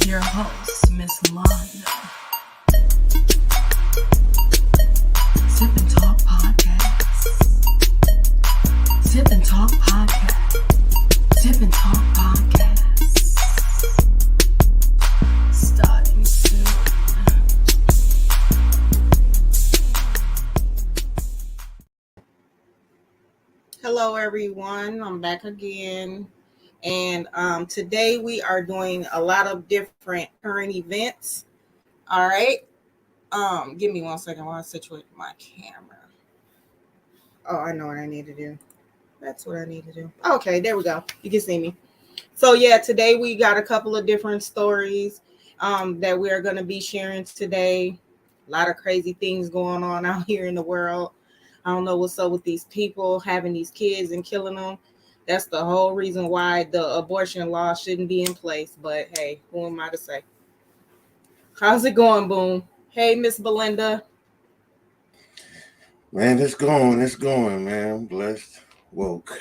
your host, Ms.Londa. Sip and Talk Podcast. Sip and Talk Podcast. Sip and Talk Podcast. Starting soon. Hello, everyone. I'm back again. And today we are doing a lot of different current events. All right. Give me 1 second while I situate my camera. Oh, I know what I need to do. That's what I need to do. Okay, there we go. You can see me. So yeah, today we got a couple of different stories that we are going to be sharing today. A lot of crazy things going on out here in the world. I don't know what's up with these people having these kids and killing them. That's the whole reason why the abortion law shouldn't be in place. But hey, who am I to say? How's it going, Boom? Hey, Miss Belinda. Man, it's going, man. I'm blessed, woke.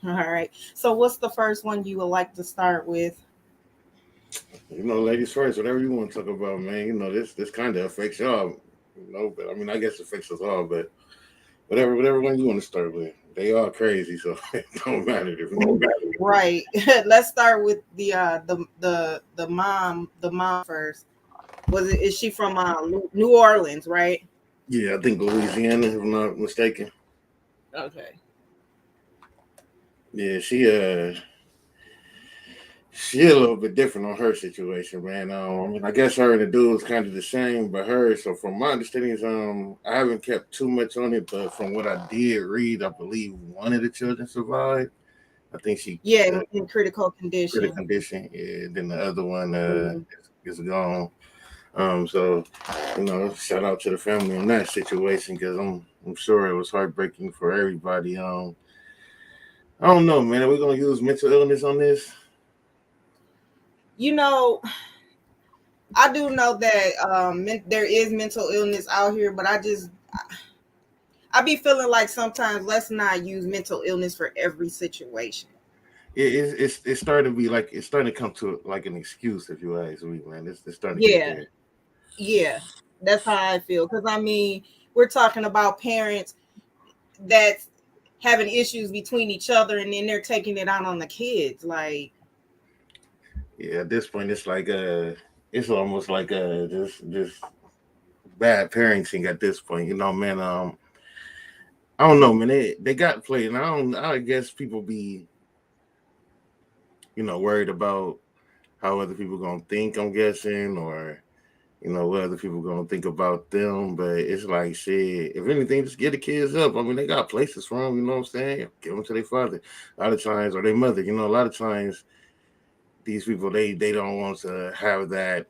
All right. So what's the first one you would like to start with? You know, ladies first, whatever you want to talk about, man. You know, this kind of affects y'all, you know, but I mean, I guess it affects us all, but whatever one you want to start with. They all crazy, so it don't matter if it don't matter. Right. Let's start with the mom first. Is she from New Orleans, right? Yeah, I think Louisiana, if I'm not mistaken. Okay. Yeah, she a little bit different on her situation, man. I mean, I guess her and the dude was kind of the same, but her. So from my understanding, I haven't kept too much on it, but from what I did read, I believe one of the children survived. I think she in critical condition. Critical condition, yeah. Then the other one is gone. So you know, shout out to the family in that situation because I'm sure it was heartbreaking for everybody. I don't know, man. Are we gonna use mental illness on this? You know, I do know that there is mental illness out here, but I be feeling like sometimes let's not use mental illness for every situation. It's starting to be like it's starting to come to like an excuse, if you ask me, man. It's starting to get there. Yeah, that's how I feel. Because I mean, we're talking about parents that's having issues between each other, and then they're taking it out on the kids. Like, yeah, at this point, it's like it's almost like just bad parenting at this point. You know, man. I don't know, man. They got played, and I guess people be, you know, worried about how other people gonna think. I'm guessing, or you know, what other people gonna think about them. But it's like, shit. If anything, just get the kids up. I mean, they got places for them. You know what I'm saying? Give them to their father. A lot of times, or their mother. You know, a lot of times, these people they don't want to have that.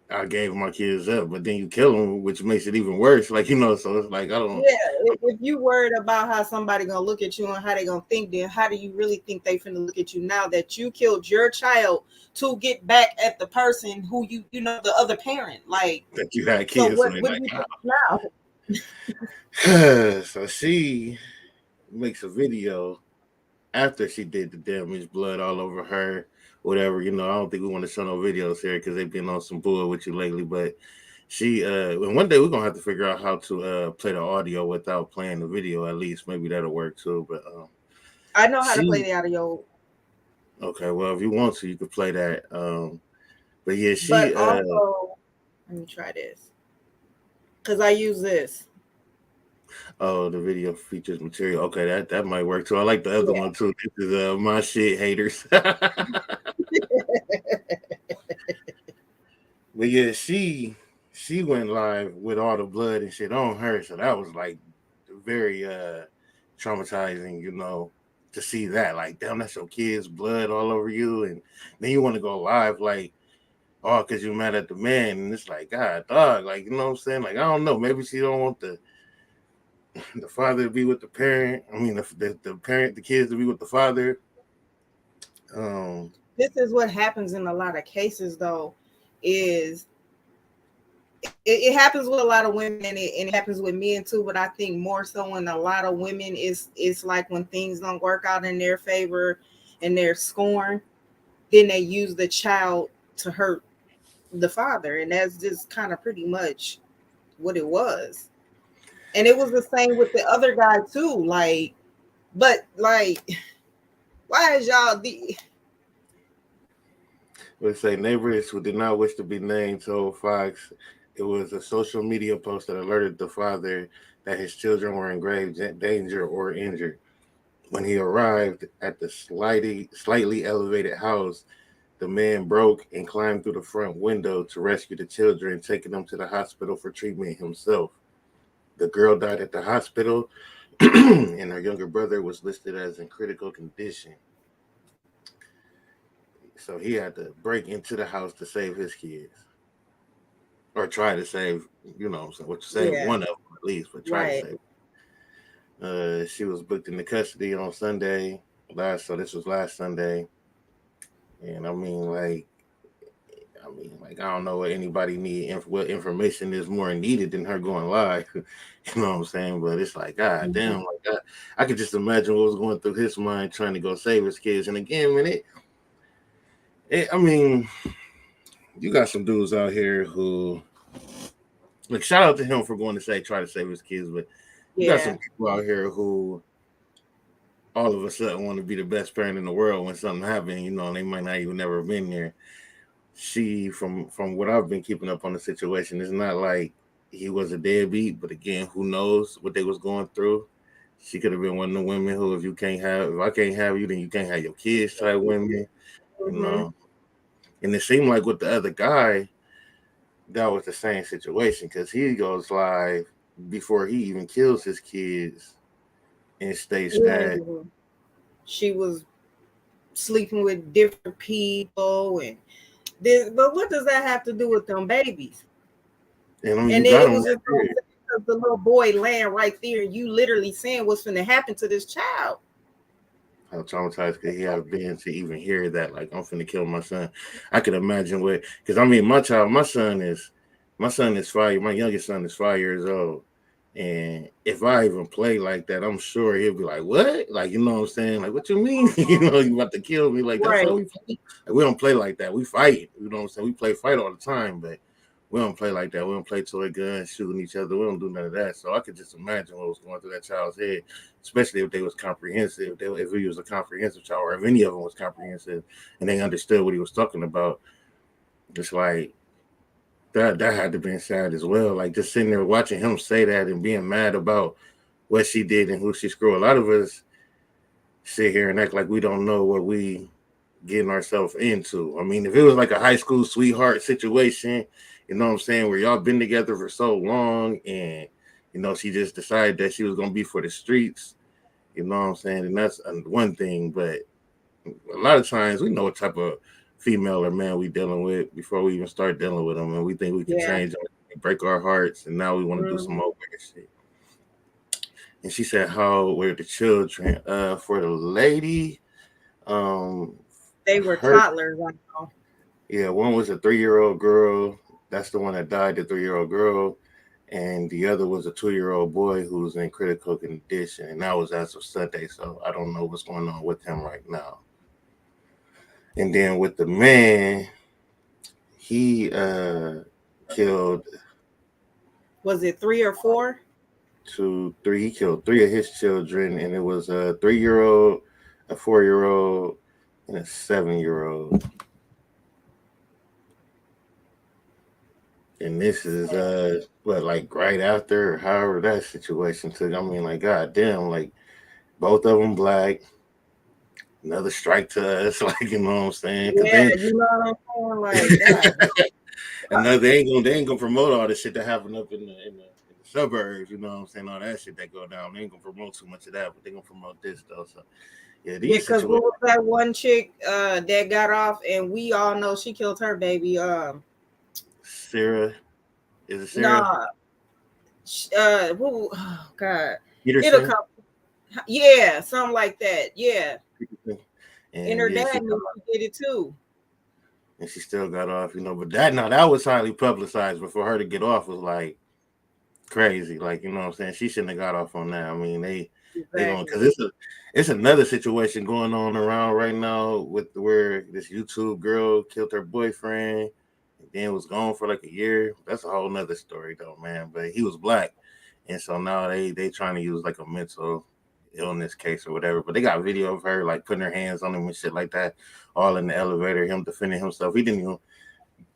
I gave my kids up, but then you kill them, which makes it even worse. Like, you know, so it's like I don't. Yeah, if you worried about how somebody gonna look at you and how they gonna think, then how do you really think they finna look at you now that you killed your child to get back at the person who you know the other parent, like that you had kids. So what do you think now? So she makes a video after she did the damage, blood all over her. Whatever, you know, I don't think we want to show no videos here because they've been on some bull with you lately. But she, and one day we're gonna have to figure out how to play the audio without playing the video. At least maybe that'll work too. But I know how to play the audio. Okay, well, if you want to, you could play that. But yeah, she. But also, let me try this because I use this. Oh, the video features material. Okay, that might work too. I like the other one too. This is my shit haters. But yeah, she went live with all the blood and shit on her, so that was like very traumatizing, you know, to see that. Like, damn, that's your kid's blood all over you, and then you want to go live like, oh, because you're mad at the man, and it's like, God, dog, like, you know what I'm saying? Like, I don't know, maybe she don't want the father to be with the parent. I mean, the parent, the kids to be with the father. This is what happens in a lot of cases, though, is it happens with a lot of women and it happens with men too, but I think more so when a lot of women it's like when things don't work out in their favor and they're scorned, then they use the child to hurt the father, and that's just kind of pretty much what it was. And it was the same with the other guy too. Like, but like, why is y'all the? Let's say neighbors who did not wish to be named told Fox it was a social media post that alerted the father that his children were in grave danger or injured. When he arrived at the slightly elevated house, the man broke and climbed through the front window to rescue the children, taking them to the hospital for treatment himself. The girl died at the hospital, and her younger brother was listed as in critical condition. So he had to break into the house to save his kids, or try to save, save Yeah, one of them at least, but try to right. save. She was booked into custody on Sunday so this was last Sunday, and I don't know what anybody what information is more needed than her going live. You know what I'm saying? But it's like, God Mhm. damn, I could just imagine what was going through his mind trying to go save his kids. And again, man, you got some dudes out here who, like, shout out to him for going to try to save his kids, but you got Yeah. some people out here who all of a sudden want to be the best parent in the world when something happens, and they might not even never been there. She, from what I've been keeping up on the situation, it's not like he was a deadbeat, but again, who knows what they was going through. She could have been one of the women who, if I can't have you, then you can't have your kids type women, you Hmm. know. And it seemed like with the other guy, that was the same situation because he goes live before he even kills his kids and states that, Yeah. She was sleeping with different people, and this, but what does that have to do with them babies? and I mean, you And then got it him was right just so there. sad because the little boy laying right there, and you literally saying what's going to happen to this child. How traumatized could he have been to even hear that? Like, I'm finna kill my son. I could imagine because I mean, my son is 5. My youngest son is 5 years old. And if I even play like that, I'm sure he'll be like, "What? Like, you know what I'm saying? Like, what you mean? You about to kill me? Like, that's how Right. we fight? Like, we don't play like that. We fight. You know what I'm saying? We play fight all the time, but we don't play like that. We don't play toy guns, shooting each other. We don't do none of that. So I could just imagine what was going through that child's head, especially if they was comprehensive. If he was a comprehensive child, or if any of them was comprehensive, and they understood what he was talking about. It's like that had to be sad as well. Like, just sitting there watching him say that and being mad about what she did and who she screwed. A lot of us sit here and act like we don't know what we getting ourselves into. I mean, if it was like a high school sweetheart situation, you know what I'm saying, where y'all been together for so long and she just decided that she was gonna be for the streets, you know what I'm saying, and that's one thing. But a lot of times we know what type of female or man we dealing with before we even start dealing with them, and we think we can Yeah. change them and break our hearts, and now we want to do some Mhm. more weird shit. And she said, "How were the children?" For the lady, um, They were her toddlers. I know. yeah, one was a 3-year-old girl. That's the one that died, the 3-year-old girl. And the other was a 2-year-old boy who's in critical condition. And that was as of Sunday. So I don't know what's going on with him right now. And then with the man, he killed Was it 3 or 4? he killed 3 of his children. And it was a 3-year-old, a 4-year-old, and a 7-year-old. And this is like right after or however that situation took. I mean, like, god damn, like both of them black. Another strike to us, like, you know what I'm saying? Because Yeah, you know what I'm saying? Like, God. another they ain't gonna promote all the shit that happened up in the suburbs. You know what I'm saying? All that shit that go down. They ain't gonna promote too much of that, but they gonna promote this though. So yeah, Yeah, these because what situations. was that one chick that got off, and we all know she killed her baby. Sarah, is it Sarah Nah, oh God, it'll Peterson? come. Yeah, something like that. Yeah, and And her yeah, dad knew she did it too. she still got off, But that was highly publicized. But for her to get off was like crazy. Like, you know what I'm saying? She shouldn't have got off on that. I mean, they going because Exactly. it's another situation going on around right now with where this YouTube girl killed her boyfriend and then was gone for like a year. That's a whole nother story though, man. But he was black, and so now they trying to use like a mental illness case or whatever. But they got video of her like putting her hands on him and shit like that, all in the elevator. Him defending himself. He didn't even.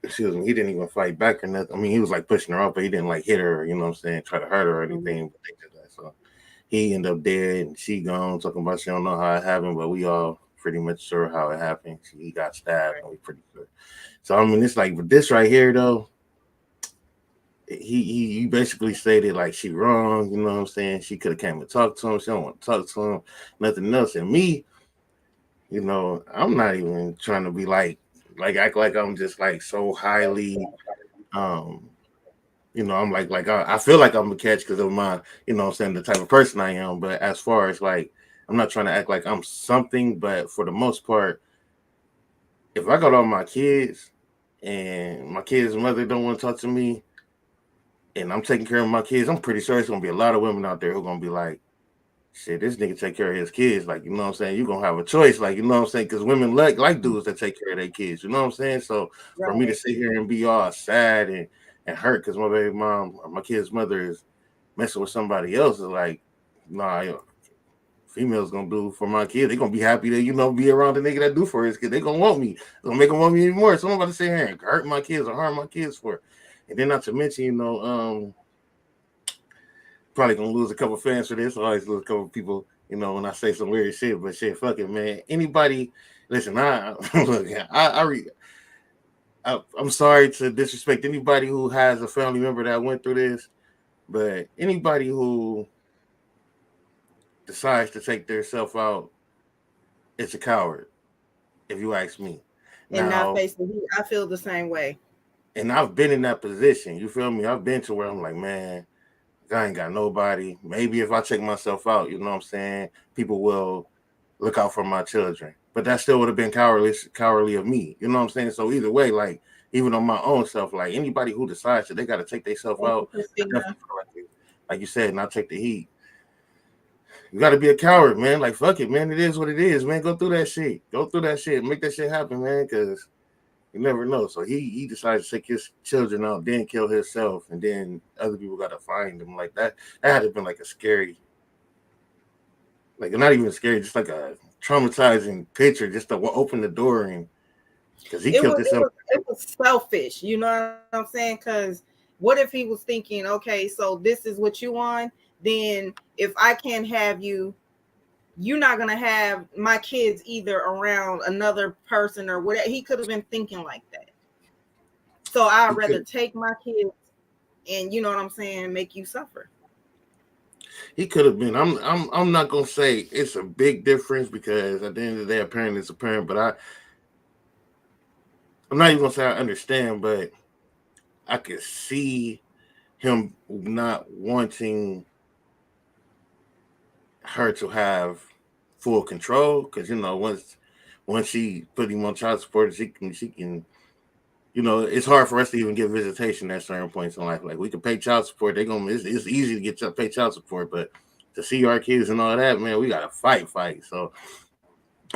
Excuse me, he didn't even fight back or nothing. I mean, he was like pushing her off, but he didn't like hit her, you know what I'm saying, try to hurt her or Mhm. anything. But they did that. So he ended up dead and she gone, talking about she don't know how it happened, but we all pretty much sure how it happened. He got stabbed and we pretty sure. So I mean it's like with this right here though, he basically stated like she wrong, you know what I'm saying? She could have came and talked to him. She don't want to talk to him, nothing else. And me, you know, I'm not even trying to be like act like I'm just like so highly um you know, I'm like I feel like I'm a catch because of my, you know what I'm saying, the type of person I am. But as far as like, I'm not trying to act like I'm something, but for the most part, if I got all my kids and my kids' mother don't want to talk to me and I'm taking care of my kids, I'm pretty sure there's gonna be a lot of women out there who are gonna be like, shit, this nigga take care of his kids. Like, you know what I'm saying? You're gonna have a choice, like, you know what I'm saying? Because women like dudes that take care of their kids, you know what I'm saying? So for me to Right. sit here and be all sad and hurt because my baby mom or my kid's mother is messing with somebody else is like, nah, females gonna do for my kid. They gonna be happy to, you know, be around the nigga that do for his kid. They gonna want me. They gonna make them want me anymore. So I'm about to sit here and hurt my kids or harm my kids for it. And then not to mention, you know, probably gonna lose a couple fans for this. I always lose a couple people, you know, when I say some weird shit. But shit, fuck it, man. Anybody, listen, I look, I'm sorry to disrespect anybody who has a family member that went through this, but anybody who decides to take their self out, it's a coward, if you ask me. And not Now, facing heat. I feel the same way. and I've been in that position. You feel me? I've been to where I'm like, man, I ain't got nobody. Maybe if I take myself out, you know what I'm saying, people will look out for my children. But that still would have been cowardly of me. You know what I'm saying? So either way, like even on my own self, like anybody who decides that they got to take themselves Thank you, out, I definitely Christina. feel like you said, not take the heat. You got to be a coward, man. Like fuck it, man. It is what it is, man. Go through that shit. Go through that shit. Make that shit happen, man. Because you never know. So he decided to take his children out, then kill himself, and then other people got to find him. Like that. That had to been like a scary, like not even scary, just like a traumatizing picture, just to open the door and because he It killed was it himself. was it was selfish, you know what I'm saying? Because what if he was thinking, okay, so this is what you want, then if I can't have you, you're not gonna have my kids either around another person or whatever. He could have been thinking like that. So I'd He rather could take my kids and you know what I'm saying, make you suffer. he could have been. I'm not gonna say it's a big difference because at the end of the day, a parent is a parent. But I'm not even gonna say I understand, but I could see him not wanting her to have full control because you know once she put him on child support, she can you know it's hard for us to even get visitation at certain points in life. Like we can pay child support, it's easy to get pay child support, but to see our kids and all that, man, we gotta fight. So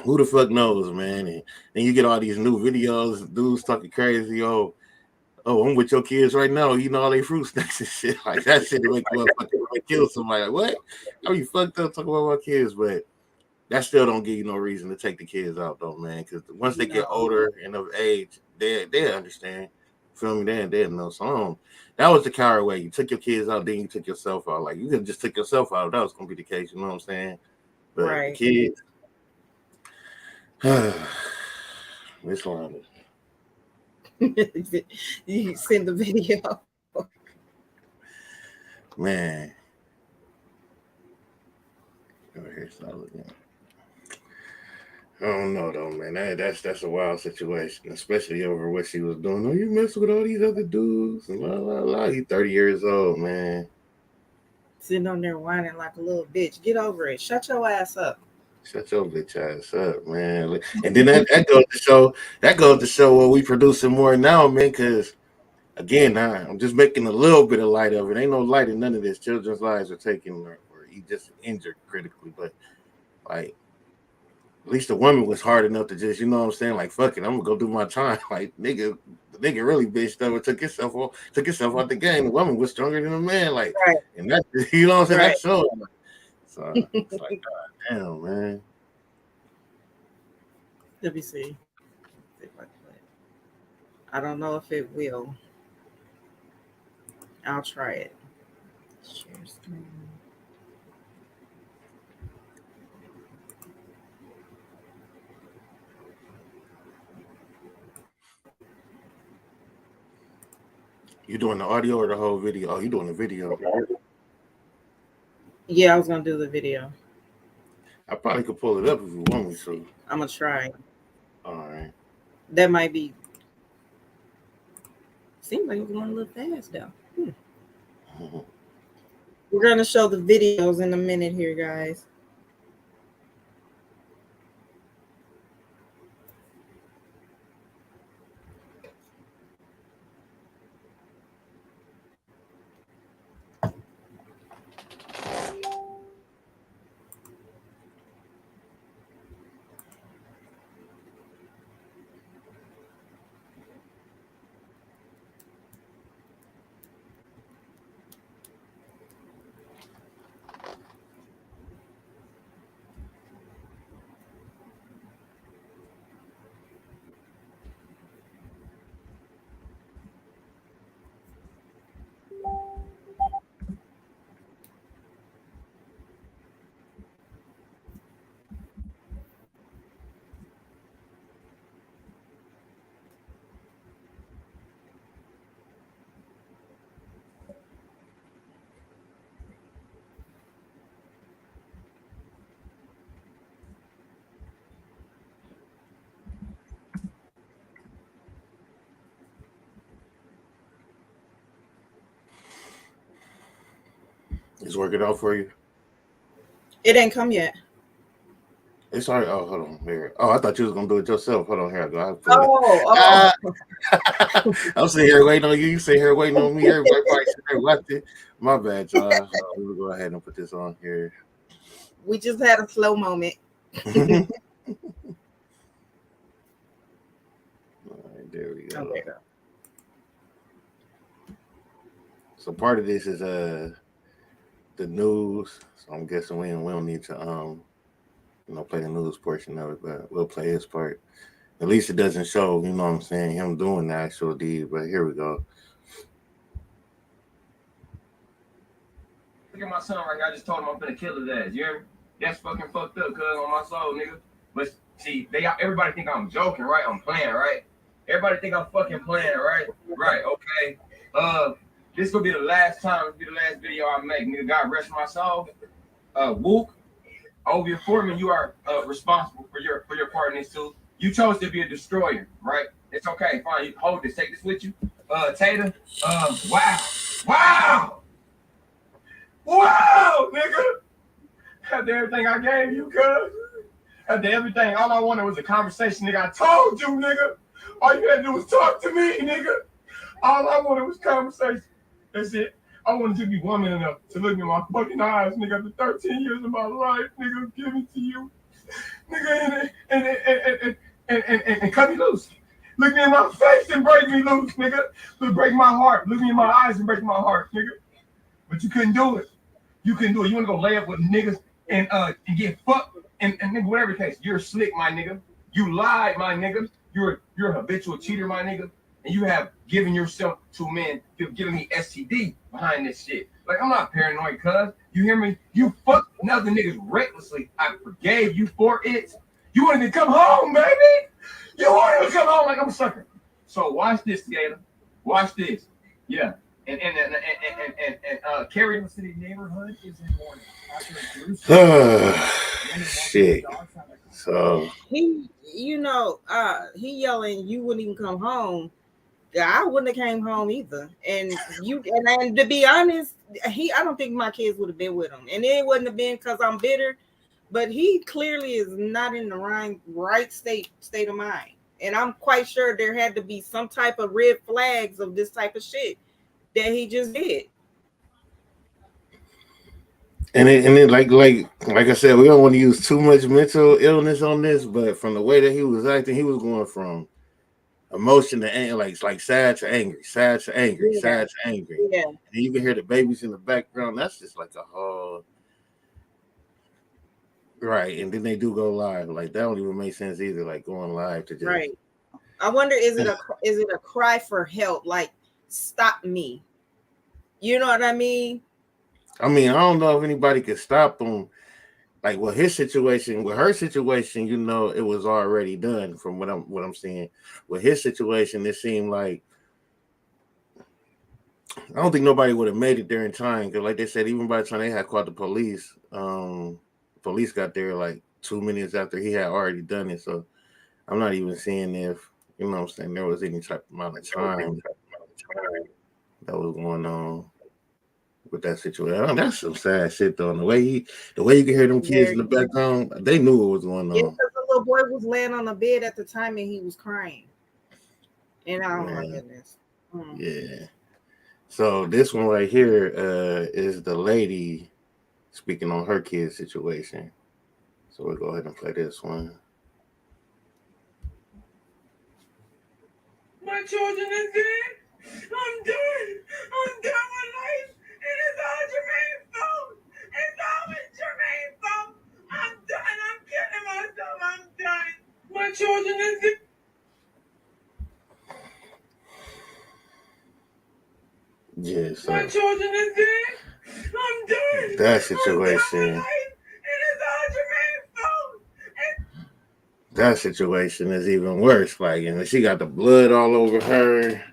who the fuck knows, man? And then you get all these new videos, dudes talking crazy, oh, I'm with your kids right now, eating all their fruit snacks and shit. Like that shit to make a motherfucker like kill somebody. Like, what? I mean, fucked up talking about my kids, but that still don't give you no reason to take the kids out though, man. Because once they get No. older and of age, they understand. Feel me? They know. So that was the coward way. You took your kids out, then you took yourself out. Like you could just take yourself out. If that was gonna be the case. You know what I'm saying? But the Right. kids, Ms.Londa, You send the video. man. Go here, start looking. I don't know though, man. That's a wild situation, especially over what she was doing. Oh, you messing with all these other dudes and la la la. He's 30 years old, man. Sitting on there whining like a little bitch. Get over it. Shut your ass up. Shut your bitch ass up, man. And then that goes to show what we producing more now, man. Because again, I'm just making a little bit of light of it. Ain't no light in none of this. Children's lives are taken or he just injured critically. But like, at least the woman was hard enough to just, you know what I'm saying? Like, fuck it, I'm gonna go do my time. Like, nigga, the nigga really bitched up and took himself out the game. The woman was stronger than the man. Like, Right. and that, you know what I'm saying? Right. That showed. So it's like, God damn, man. Let me see. I don't know if it will. I'll try it. Share screen. You doing the audio or the whole video? Oh, you doing the video. Yeah, I was gonna do the video. I probably could pull it up if you want me to. I'm gonna try. All right. That might be. Seems like it's going a little fast though. We're gonna show the videos in a minute here, guys. It's working out for you. It ain't come yet. It's already. Oh, hold on. Here. Oh, I thought you was gonna do it yourself. Hold on. Here I go. I'm sitting here waiting on you. You sitting here waiting on me. Everybody probably sitting there watching. My bad, y'all. We'll go ahead and put this on here. We just had a slow moment. All right, there we go. Oh, there you go. So part of this is the news. So I'm guessing we don't need to play the news portion of it, but we'll play his part. At least it doesn't show, you know what I'm saying, him doing the actual deed. But here we go. Look at my son right here. I just told him I'm gonna kill his ass. You hear me? That's fucking fucked up, cuz, on my soul, nigga. But see, everybody think I'm joking, right? I'm playing, right? Everybody think I'm fucking playing, right? Right, okay. This will be the last time. This will be the last video I make. Nigga, God rest my soul. Wook, Ovia Foreman, you are responsible for your part in this too. You chose to be a destroyer, right? It's okay, fine. You hold this, take this with you. Tater, wow, nigga. After everything I gave you, cuz. After everything, all I wanted was a conversation, nigga. I told you, nigga. All you had to do was talk to me, nigga. All I wanted was conversation. That's it. I wanted you to be woman enough to look in my fucking eyes, nigga. After 13 years of my life, nigga, give it to you, nigga, and cut me loose. Look me in my face and break me loose, nigga. Break my heart. Look me in my eyes and break my heart, nigga. But you couldn't do it. You couldn't do it. You want to go lay up with niggas and get fucked and nigga, whatever the case. You're slick, my nigga. You lied, my nigga. You're a habitual cheater, my nigga. And you have given yourself to men. You've given me STD behind this shit. Like, I'm not paranoid, cuz. You hear me? You fucked another niggas recklessly. I forgave you for it. You wanted to come home, baby. You wanted to come home like I'm a sucker. So watch this, Gator. Watch this. Yeah. And Carrie City neighborhood is in mourning. Shit. So he yelling, you wouldn't even come home. I wouldn't have came home either. And to be honest, I don't think my kids would have been with him. And it wouldn't have been because I'm bitter, but he clearly is not in the right state of mind. And I'm quite sure there had to be some type of red flags of this type of shit that he just did. And then like I said, we don't want to use too much mental illness on this, but from the way that he was acting, he was going from emotion to anger, like sad to angry, sad to angry, Yeah, sad to angry. yeah, And you can hear the babies in the background. That's just like a whole right. And then they do go live. Like that don't even make sense either. Like going live to just right. I wonder, is it a cry for help? Like, stop me. You know what I mean? I mean, I don't know if anybody could stop him. Like with his situation, with her situation, you know, it was already done from what I'm seeing. With his situation, it seemed like I don't think nobody would have made it there in time because, like they said, even by the time they had called the police got there like 2 minutes after he had already done it. So I'm not even seeing if you know what I'm saying there was any type of amount of time that was going on with that situation. That's some sad shit though. And the way you can hear them kids in the Very. background, they knew what was going Yeah, on. because the little boy was laying on the bed at the time and he was crying. And oh my Man, goodness. yeah. So this one right here is the lady speaking on her kid's situation. So we'll go ahead and play this one. My children is dead. I'm done. I'm done with life. It is all Jermaine's fault. It's always Jermaine's fault. I'm done. I'm killing myself. I'm done. My children is dead. Yeah, so My children is dead. I'm done. that I'm done with situation, life. It is all Jermaine's fault. that situation is even worse. Like, and she got the blood all over her,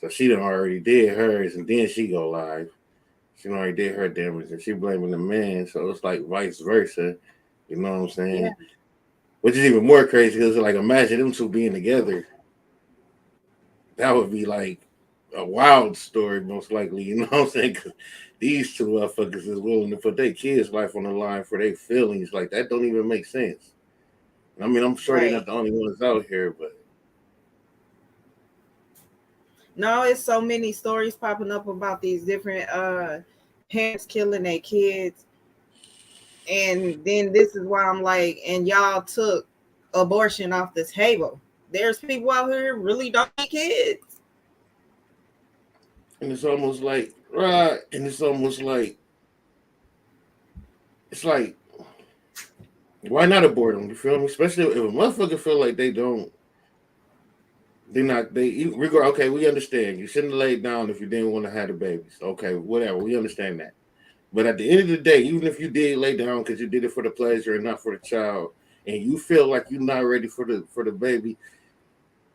so she done already did hers, and then she go live. She already did her damage, and she blaming the man. So it's like vice versa. You know what I'm saying? Yeah. Which is even more crazy because, like, imagine them two being together. That would be like a wild story, most likely. You know what I'm saying? Because these two motherfuckers is willing to put their kids' life on the line for their feelings. Like that don't even make sense. I mean, I'm sure they're Right. not the only ones out here, but No, it's so many stories popping up about these different parents killing their kids. And then this is why I'm like, and y'all took abortion off the table. There's people out here really don't need kids. and it's almost like right, and it's almost like it's like why not abort them? You feel me? Especially if a motherfucker feel like they're not they regard. Okay, we understand. You shouldn't have laid down if you didn't want to have the babies. Okay, whatever. We understand that. But at the end of the day, even if you did lay down because you did it for the pleasure and not for the child, and you feel like you're not ready for the baby,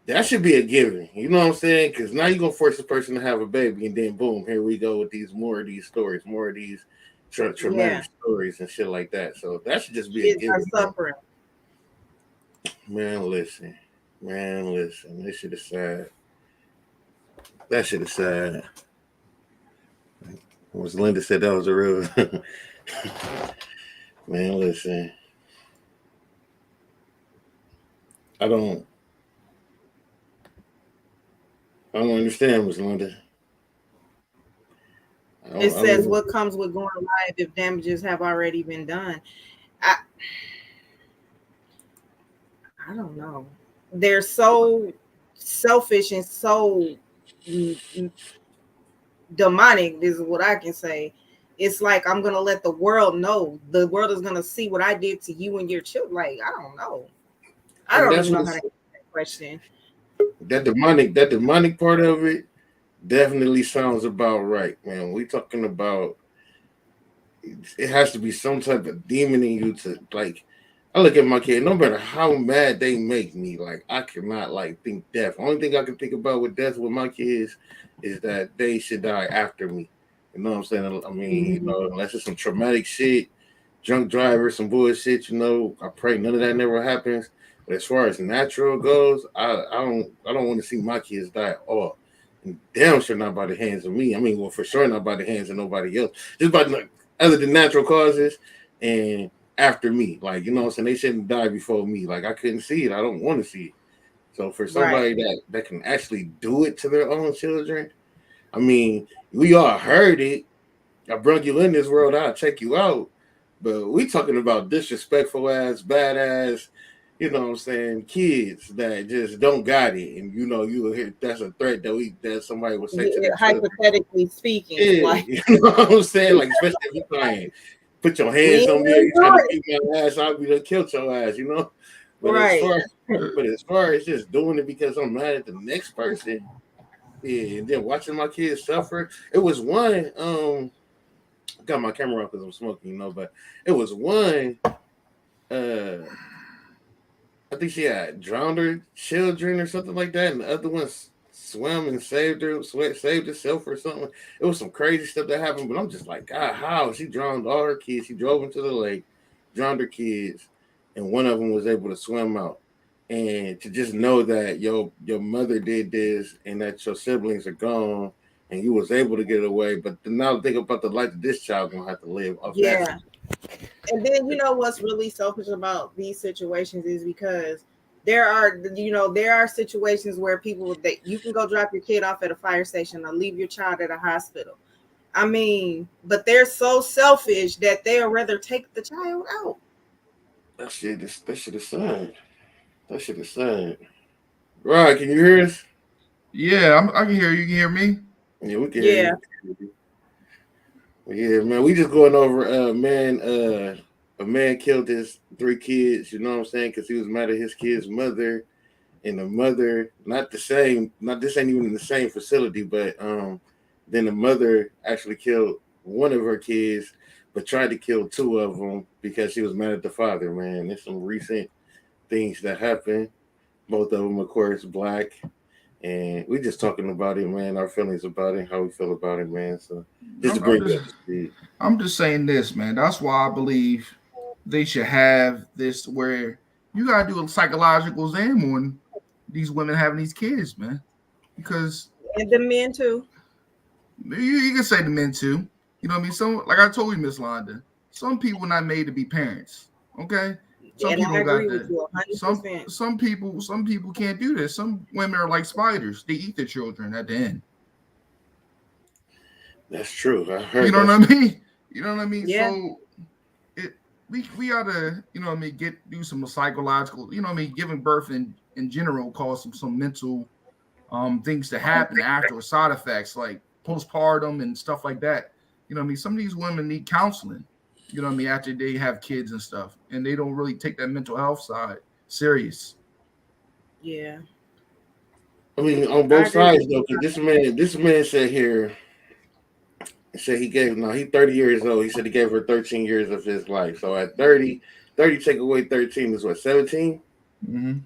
that should be a given. You know what I'm saying? Because now you're gonna force a person to have a baby, and then boom, here we go with more of these stories, more of these Yeah, traumatic stories and shit like that. So that should just be a kids are given. suffering. Man, listen, this shit is sad. That shit is sad. Ms.Londa said that was a real man. Listen, I don't. I don't understand, Ms.Londa. It I says don't. what comes with going live if damages have already been done. I I don't know. They're so selfish and so demonic is what I can say. It's like I'm gonna let the world know. The world is gonna see what I did to you and your children. Like, I don't know. I And don't that's even what know how to it's, answer that question. that demonic part of it definitely sounds about right, man. We talking about it has to be some type of demon in you to like. I look at my kid, no matter how mad they make me, like I cannot like think death. Only thing I can think about with death with my kids is that they should die after me. You know what I'm saying? I mean, you Mhm. know, unless it's some traumatic shit, drunk driver, some bullshit, you know, I pray none of that never happens. But as far as natural goes, I don't want to see my kids die at all. And damn sure not by the hands of me. I mean, well, for sure not by the hands of nobody else. Just by other than natural causes and after me. Like, you know what I'm saying? They shouldn't die before me. Like, I couldn't see it. I don't want to see it. So for Right. somebody that can actually do it to their own children, I mean, we all heard it, I brought you in this world, I'll check you out. But we talking about disrespectful ass, badass, you know what I'm saying, kids that just don't got it. And you know, you will hear that's a threat that somebody would say to Yeah, their children. hypothetically speaking, Yeah, like you know what I'm saying? Like, especially if you're playing, put your we hands ain't on me or gonna you trying do to it. beat my ass, I'll be done killed your ass, you know? But as Right. far as just doing it because I'm mad at the next person, yeah, and then watching my kids suffer. It was one, I got my camera off because I'm smoking, you know, but it was one, uh, I think she had drowned her children or something like that, and the other one swam and saved herself or something. It was some crazy stuff that happened, but I'm just like, God, how? She drowned all her kids. She drove into the lake, drowned her kids, and one of them was able to swim out. And to just know that your mother did this and that your siblings are gone and you was able to get away, but now think about the life that this child gonna have to live off that. Yeah. And then you know what's really selfish about these situations is because there are situations where people that you can go drop your kid off at a fire station or leave your child at a hospital. I mean, but they're so selfish that they'll rather take the child out. That shit is sad. That shit is sad. Right, can you hear us? Yeah, I can hear you. You can hear me? Yeah, we can hear Yeah. you. Yeah, man, we just going over a man killed his three kids, you know what I'm saying? Because he was mad at his kid's mother, and the mother, not the same, not this ain't even in the same facility, but then the mother actually killed one of her kids, but tried to kill two of them because she was mad at the father, man. There's some recent things that happened. Both of them, of course, black. And we just talking about it, man. Our feelings about it, how we feel about it, man. So just to I'm bring it just up to speed. I'm just saying this, man. That's why I believe they should have this where you gotta do a psychological exam on these women having these kids, man. Because And the men too. you can say the men too. You know what I mean? Some like I told you, Ms.Londa, some people not made to be parents. Okay. Some And I people got agree with the you 100%. some people can't do this. Some women are like spiders. They eat their children at the end. That's true. I You heard know what that. I mean? You know what I mean? Yeah. So it we gotta, you know what I mean, do some psychological, you know what I mean, giving birth in general cause some mental things to happen after, or side effects like postpartum and stuff like that. You know what I mean? Some of these women need counseling, you know what I mean, after they have kids and stuff, and they don't really take that mental health side serious. Yeah. I mean, on I both agree with sides you. though, because this man said here, he said he's 30 years old. He said he gave her 13 years of his life. So at 30 take away 13 is what, 17? Mm-hmm.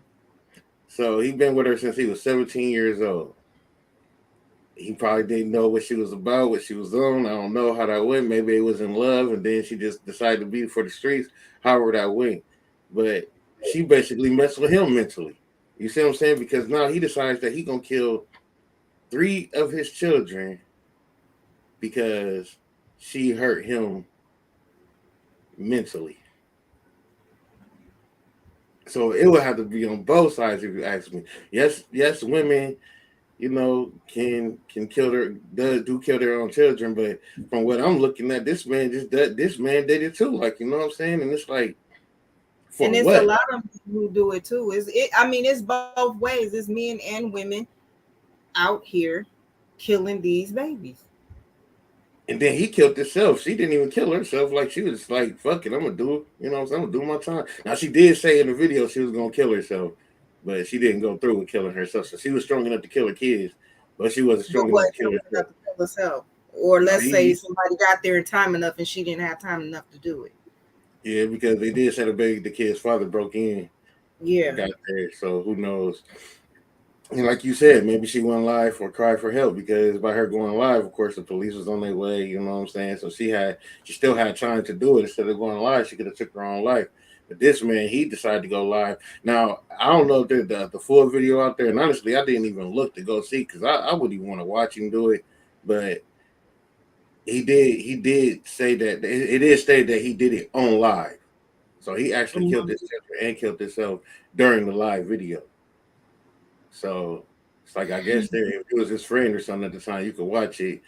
So he been with her since he was 17 years old. He probably didn't know what she was about, what she was on. I don't know how that went. Maybe it was in love, and then she just decided to be for the streets. However that went, but she basically messed with him mentally. You see what I'm saying? Because now he decides that he gonna kill three of his children because she hurt him mentally. So it would have to be on both sides if you ask me. Yes, women, you know, can kill do kill their own children, but from what I'm looking at, this man this man did it too. Like, you know what I'm saying? And it's like, for And it's a what? lot of people who do it too. I mean, it's both ways. It's men and women out here killing these babies. And then he killed himself. She didn't even kill herself. Like, she was like, fuck it, I'm gonna do it. You know what I'm saying? I'm gonna do my time. Now she did say in the video she was gonna kill herself, but she didn't go through with killing herself. So she was strong enough to kill her kids, but she wasn't But strong enough what to kill herself. enough to kill herself? Or No, let's say somebody got there in time enough and she didn't have time enough to do it. yeah, because they did say the kid's father broke in and Yeah. got there. So who knows? And like you said, maybe she went live or cried for help because by her going live, of course, the police was on their way. You know what I'm saying? So she still had time to do it. Instead of going live, she could have took her own life. But this man, he decided to go live. Now I don't know if there's the full video out there, and honestly, I didn't even look to go see because I wouldn't even want to watch him do it. But he did say that it is stated that he did it on live. So he actually killed his sister and killed himself during the live video. So it's like, I guess if it was his friend or something at the time, you could watch it.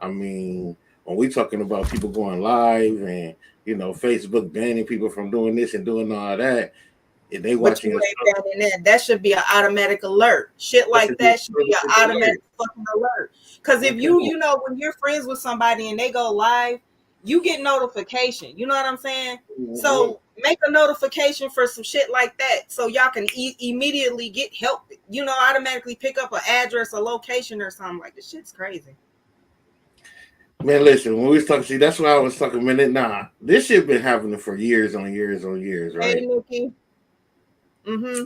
I mean, when we talking about people going live and Facebook banning people from doing this and doing all that, and they watching but you ain't banning that. That should be an automatic alert. Shit like that should be an automatic fucking alert. Because if you know, when you're friends with somebody and they go live, you get notification. You know what I'm saying? Mm-hmm. So make a notification for some shit like that, so y'all can immediately get help. Automatically pick up an address, a location, or something. Like, this shit's crazy. Man, listen, when we was talking, see, that's why I was talking a minute. Nah, this shit been happening for years on years on years, right? Hey, Nikki. Mm-hmm.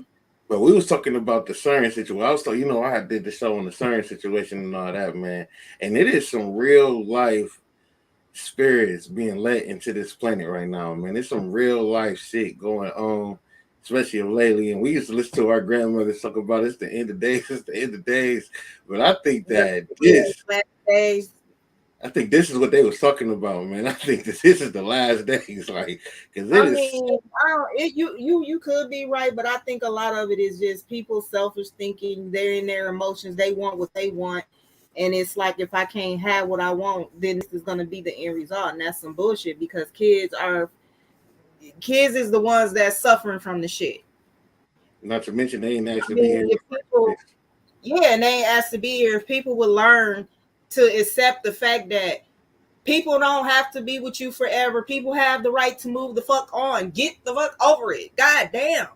But we was talking about the CERN situation. I was talking, I did the show on the CERN situation and all that, man. And it is some real life spirits being let into this planet right now, man. There's some real life shit going on, especially lately. And we used to listen to our grandmothers talk about it's the end of days, it's the end of days. But I think that I think this is what they was talking about, man. I think this is the last days, like, because you could be right, but I think a lot of it is just people selfish thinking. They're in their emotions. They want what they want, and it's like, if I can't have what I want, then this is going to be the end result, and that's some bullshit. Because kids is the ones that's suffering from the shit. Not to mention they ain't actually be here. And they ain't asked to be here. If people would learn to accept the fact that people don't have to be with you forever. People have the right to move the fuck on. Get the fuck over it. God damn.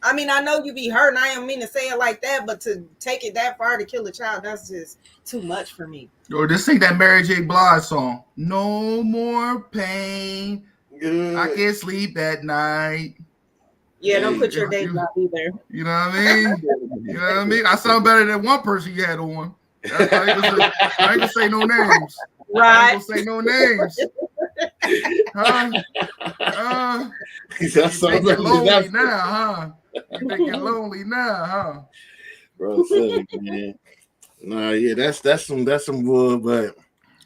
I mean, I know you be hurt, and I don't mean to say it like that, but to take it that far to kill a child, that's just too much for me. Or just sing that Mary J. Blige song. No more pain. Good. I can't sleep at night. Yeah, don't put your day job either. You know what I mean? You know what I mean? I sound better than one person you had on. I ain't gonna say no names. Right. I ain't gonna say no names. You think you're lonely now, huh? You think you're lonely now, huh? Bro, man. Nah, yeah, that's some bull, but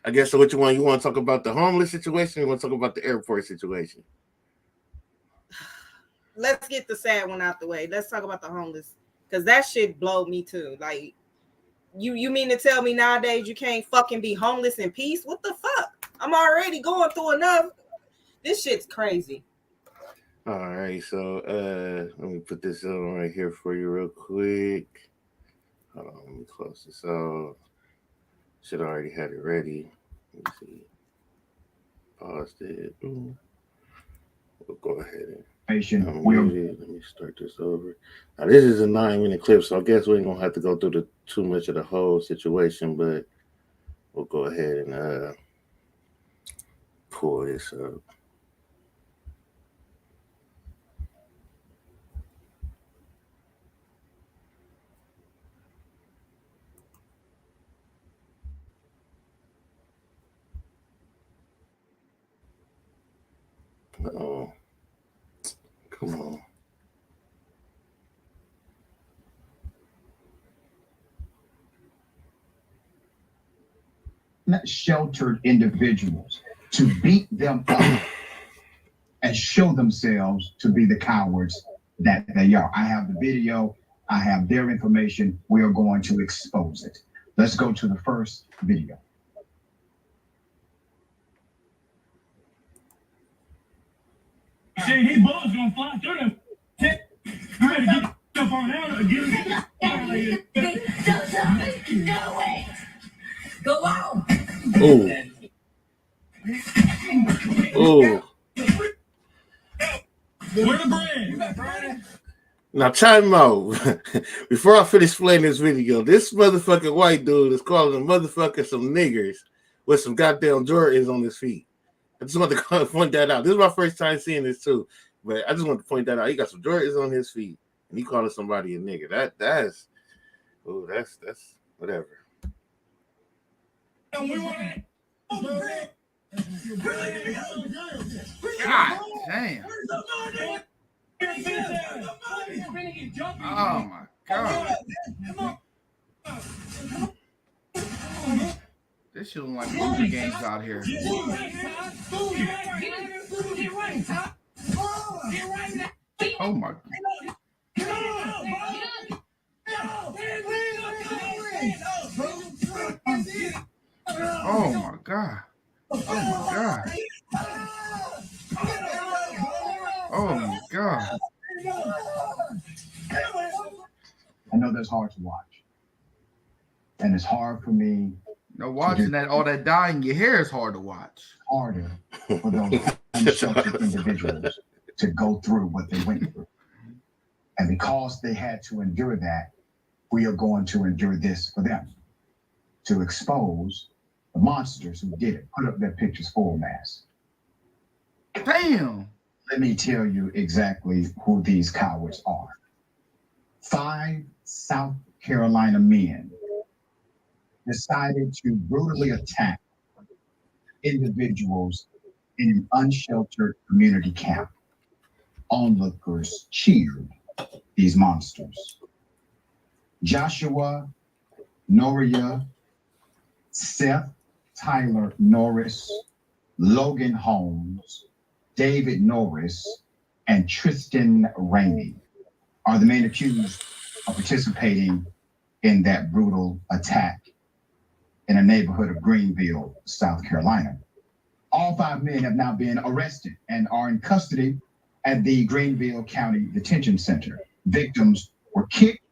I guess so. What you want? You want to talk about the homeless situation? Or you want to talk about the airport situation? Let's get the sad one out the way. Let's talk about the homeless, because that shit blow me too. Like, you mean to tell me nowadays you can't fucking be homeless in peace? What the fuck? I'm already going through enough. This shit's crazy. All right, so let me put this on right here for you real quick. Hold on, let me close this out. Should already had it ready. Let me see. Paused it. We'll go ahead and let me start this over. Now this is a 9-minute clip, so I guess we ain't gonna have to go through too much of the whole situation, but we'll go ahead and pull this up. Oh, come on. Sheltered individuals to beat them up and show themselves to be the cowards that they are. I have the video. I have their information. We are going to expose it. Let's go to the first video. See, these bullets gonna fly through them. You better get up on out and get them. No way. Go on. Oh. Where the bread? Now, time out. Before I finish playing this video, this motherfucking white dude is calling them motherfuckers some niggers with some goddamn Jordans on his feet. I just want to point that out. This is my first time seeing this too, but I just want to point that out. He got some Jordans on his feet, and he calling somebody a nigger. That's whatever. God damn. Oh my God. This shit look like movie games out here. Oh my. Oh my God. I know that's hard to watch. And it's hard for me. No, watching that all that dyeing your hair is hard to watch. Harder for those unsheltered individuals to go through what they went through. And because they had to endure that, we are going to endure this for them, to expose the monsters who did it. Put up their pictures for mass. Damn. Let me tell you exactly who these cowards are. 5 South Carolina men decided to brutally attack individuals in an unsheltered community camp. Onlookers cheered these monsters. Joshua Noria, Seth Tyler Norris, Logan Holmes, David Norris, and Tristan Rainey are the men accused of participating in that brutal attack in a neighborhood of Greenville, South Carolina. All 5 men have now been arrested and are in custody at the Greenville County Detention Center. Victims were kicked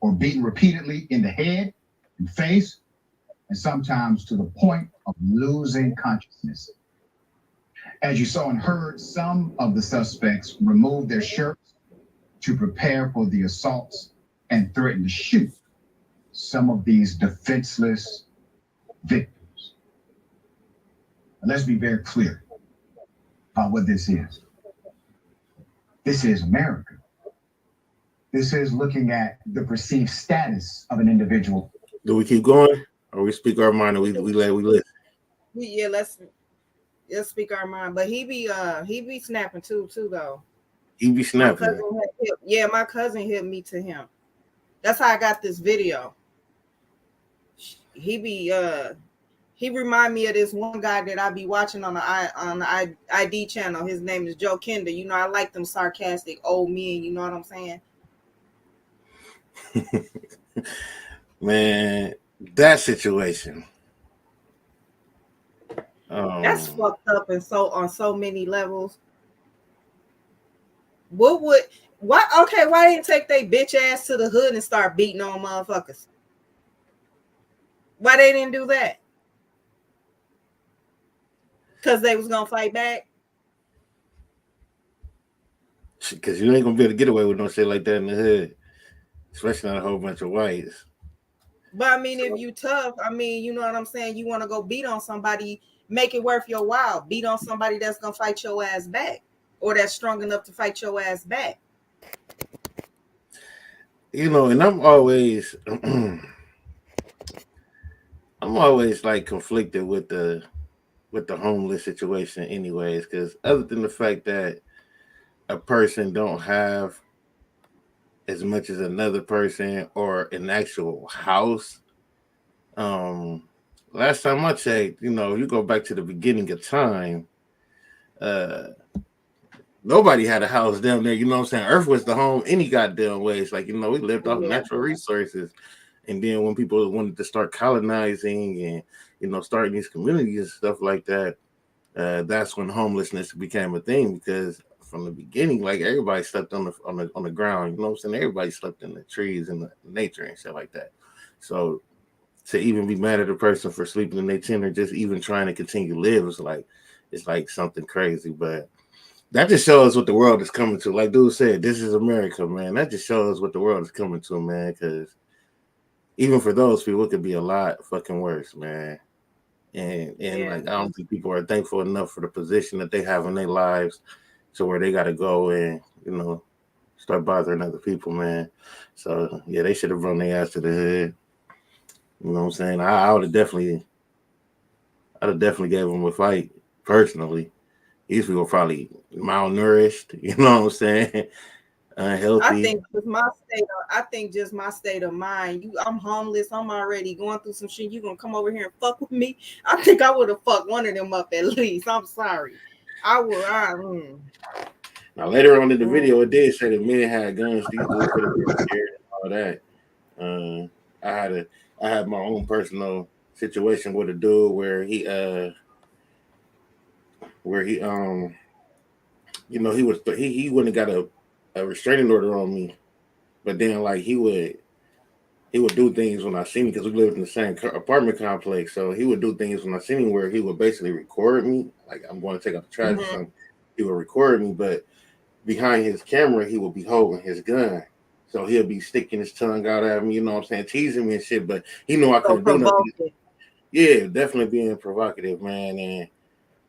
or beaten repeatedly in the head and face, and sometimes to the point of losing consciousness. As you saw and heard, some of the suspects removed their shirts to prepare for the assaults and threatened to shoot some of these defenseless victims. And let's be very clear about what this is. This is America. This is looking at the perceived status of an individual. Do we keep going, or we speak our mind, and we listen? Yeah, let's speak our mind. But he be snapping too though. He be snapping. My cousin hit me to him. That's how I got this video. He remind me of this one guy that I be watching on the ID channel. His name is Joe Kinder. You know, I like them sarcastic old men. You know what I'm saying? Man, that situation. That's fucked up and so on so many levels. Why didn't take they bitch ass to the hood and start beating on motherfuckers? Why they didn't do that? Because they was gonna fight back? Because you ain't gonna be able to get away with no shit like that in the hood, especially not a whole bunch of whites. But I mean, if you tough, I mean, you know what I'm saying? You want to go beat on somebody, make it worth your while. Beat on somebody that's gonna fight your ass back, or that's strong enough to fight your ass back. You know, and I'm always like conflicted with the homeless situation anyways, because other than the fact that a person don't have as much as another person or an actual house, last time I checked, you know, you go back to the beginning of time, nobody had a house down there. You know what I'm saying? Earth was the home any goddamn ways. Like, you know, we lived off natural resources. And then when people wanted to start colonizing and, you know, starting these communities and stuff like that, that's when homelessness became a thing, because from the beginning, like, everybody slept on the ground. You know what I'm saying? Everybody slept in the trees and the nature and shit like that. So to even be mad at a person for sleeping in their tent or just even trying to continue to live it's like something crazy. But that just shows what the world is coming to. Like dude said, this is America, man. That just shows what the world is coming to, man. Because even for those people, it could be a lot fucking worse, man. And like, I don't think people are thankful enough for the position that they have in their lives to where they got to go and, you know, start bothering other people, man. So yeah, they should have run their ass to the head. You know what I'm saying? I would have definitely gave them a fight personally. These people are probably malnourished. You know what I'm saying? Unhealthy. I think just my state of mind. I'm homeless. I'm already going through some shit. You gonna come over here and fuck with me? I think I would have fucked one of them up at least. I'm sorry. I would. Now later on in the video, it did say that men had guns. These dudes could have been scared and all that. I had my own personal situation with a dude where he you know, he wouldn't got a restraining order on me, but then like he would he would do things when I seen him because we lived in the same apartment complex. So he would do things when I seen him where he would basically record me, like I'm going to take out the trash or something. He would record me, but behind his camera, he would be holding his gun. So he'll be sticking his tongue out at me, you know what I'm saying, teasing me and shit. But he knew I couldn't do nothing. Yeah, definitely being provocative, man. And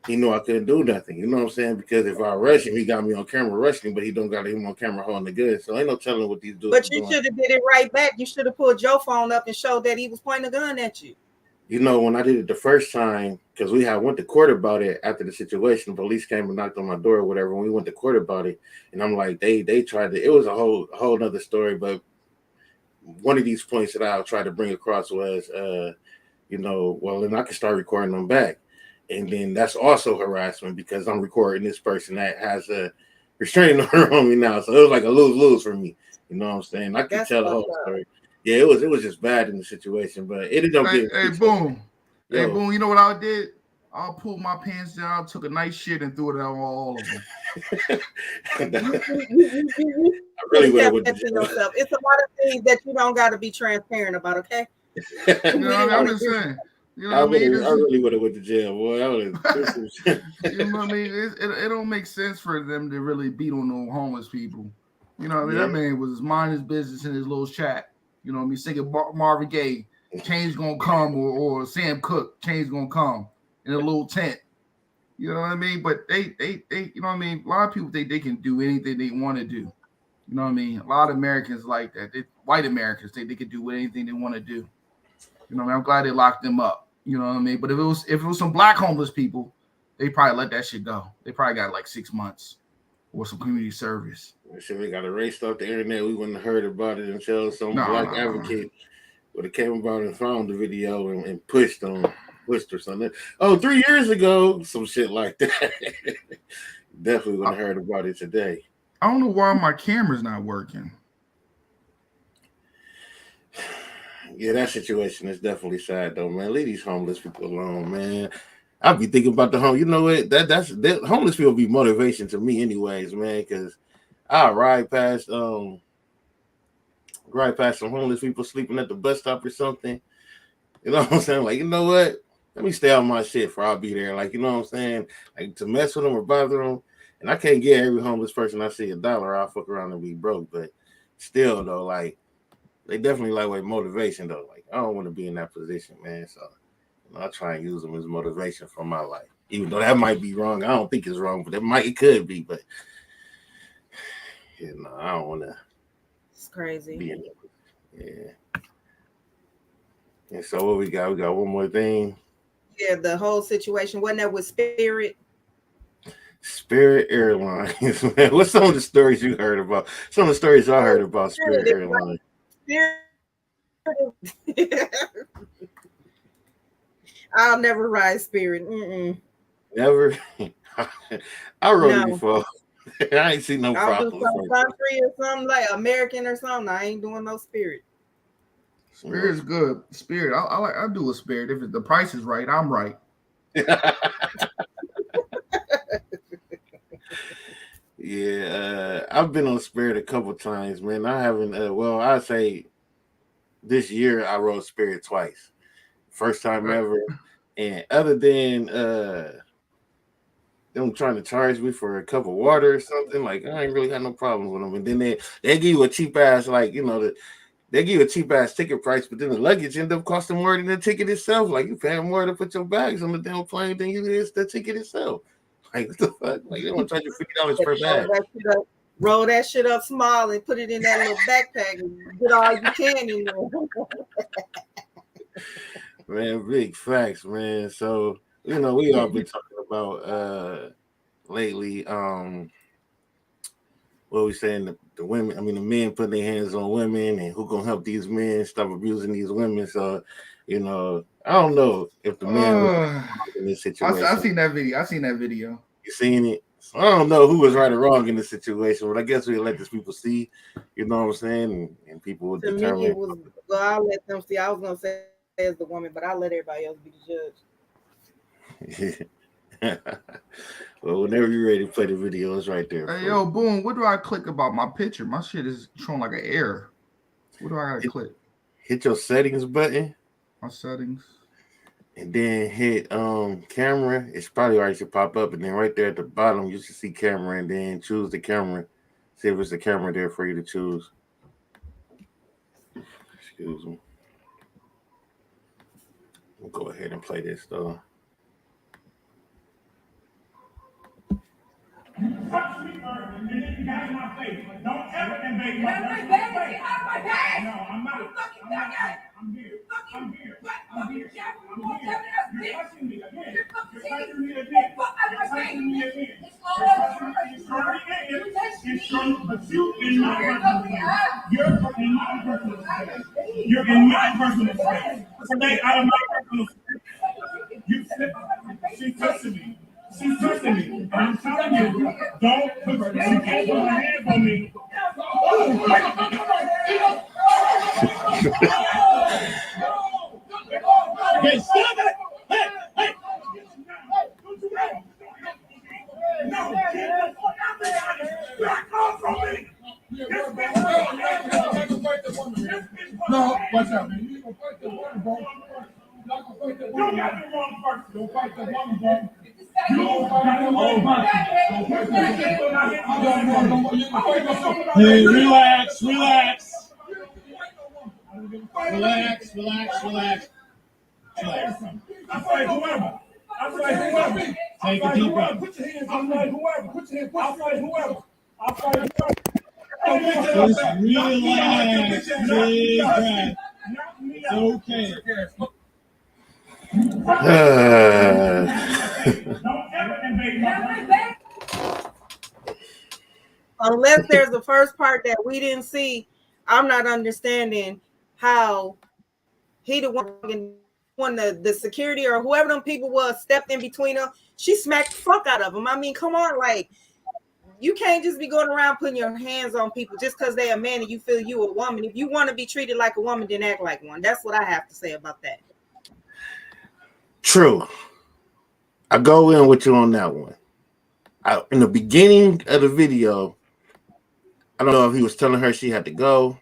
he knew I couldn't do nothing, you know what I'm saying? Because if I rush him, he got me on camera rushing him, but he don't got him on camera holding the gun. So ain't no telling what these dudes But are you doing. should have did it right back. You should have pulled your phone up and showed that he was pointing a gun at you. You know, when I did it the first time, because we had went to court about it after the situation, the police came and knocked on my door or whatever, when we went to court about it, and I'm like, they tried to, it was a whole nother story, but one of these points that I tried to bring across was, you know, well, then I can start recording them back. And then that's also harassment because I'm recording this person that has a restraining order on me now. So it was like a lose-lose for me. You know what I'm saying? I could tell the whole story. Yeah, it was just bad in the situation, but it ended up getting boom. Hey, boom, you know what I did? I pulled my pants down, took a nice shit, and threw it out on all of them. I really would have yourself. It's a lot of things that you don't got to be transparent about, okay? You know what I'm just saying. You know what I mean? I really would have went to jail, boy. You know what I mean? It don't make sense for them to really beat on no homeless people. You know what I mean? That man was minding his business in his little chat. You know what I mean? Singing Marvin Gaye, change gonna come, or Sam Cooke, change gonna come in a little tent. You know what I mean? But they you know what I mean? A lot of people think they can do anything they want to do. You know what I mean? A lot of Americans like that. White Americans think they can do anything they want to do. You know what I mean? I'm glad they locked them up. You know what I mean? But if it was some black homeless people, they probably let that shit go. They probably got like 6 months or some community service. Shit, they got erased off the internet. We wouldn't have heard about it until some black advocate would have came about and found the video and pushed or something. Oh, 3 years ago, some shit like that. Definitely wouldn't have heard about it today. I don't know why my camera's not working. Yeah, that situation is definitely sad though, man. Leave these homeless people alone, man. I'll be thinking about the home. You know what? That's homeless people be motivation to me, anyways, man. Because I ride past some homeless people sleeping at the bus stop or something. You know what I'm saying? Like, you know what? Let me stay on my shit for I'll be there. Like, you know what I'm saying? Like to mess with them or bother them. And I can't get every homeless person I see $1. I'll fuck around and be broke. But still, though, like they definitely lightweight motivation though. Like I don't want to be in that position, man. So I try and use them as motivation for my life, even though that might be wrong. I don't think it's wrong, but it could be. But you know, I don't want to. It's crazy. Be in yeah. And so what we got? We got one more thing. Yeah, the whole situation wasn't that with Spirit Airlines, man. What's some of the stories you heard about? Some of the stories I heard about Spirit Airlines. I'll never ride Spirit. Mm-mm. Never. I rode it before. I ain't seen no problem. I'll do some country or something like American or something. I ain't doing no Spirit. Spirit's good. Spirit. I do a Spirit. If the price is right, I'm right. Yeah, I've been on Spirit a couple times, man. I haven't. I'd say this year I rode Spirit twice. First time ever. And other than them trying to charge me for a cup of water or something, like I ain't really had no problems with them. And then they give you a cheap ass, like, you know, they give you a cheap ass ticket price, but then the luggage end up costing more than the ticket itself. Like you paying more to put your bags on the damn plane than you is the ticket itself. Like what the fuck? Like they want to charge you $50 per bag. Roll that shit up small and put it in that little backpack and get all you can in there. Man, big facts, man. So, you know, we all been talking about lately, what we saying, the women, the men putting their hands on women and who gonna help these men stop abusing these women. So, you know, I don't know if the men in this situation. I seen that video. You seen it? So I don't know who was right or wrong in this situation, but I guess we'll let these people see, you know what I'm saying? And people will determine. Me, I'll let them see. I was gonna say as the woman, but I'll let everybody else be the judge. Well, whenever you're ready to play the video, it's right there. Hey, yo, boom. What do I click about my picture? My shit is showing like an error. What do I gotta click? hit your settings button. My settings. And then hit camera. It's probably already should pop up. And then right there at the bottom, you should see camera. And then choose the camera. See if it's a camera there for you to choose. Excuse me. We'll go ahead and play this though. Touch me, and then you got in my face. Don't ever invade my face. No, I'm not. I'm here. I'm here. I'm here. I'm here. You're touching me again. You're touching me again. You're touching me again. But you in my personal space. You're in my personal space. You're in my personal space. Stay out of my personal space. You slip. She's touching me. She's touching me. And I'm telling you, don't put your hands on me. Hey, stop it! Hey, hey! No, get the fuck out there! Back off from me! No, watch out, man. You gonna fight the woman, bro. You got the wrong person. Don't fight the woman, bro. Hey, relax. I fight whoever. Take a deep breath. Put your hands on whoever. Put your hands. I fight whoever. Just relax. Deep breath. It's okay. Unless there's the first part that we didn't see, I'm not understanding how he the one when the security or whoever them people was stepped in between them. She smacked the fuck out of him. I mean, come on, like you can't just be going around putting your hands on people just because they're a man and you feel you a woman. If you want to be treated like a woman, then act like one. That's what I have to say about that. True. I go in with you on that one. In the beginning of the video, I don't know if he was telling her she had to go.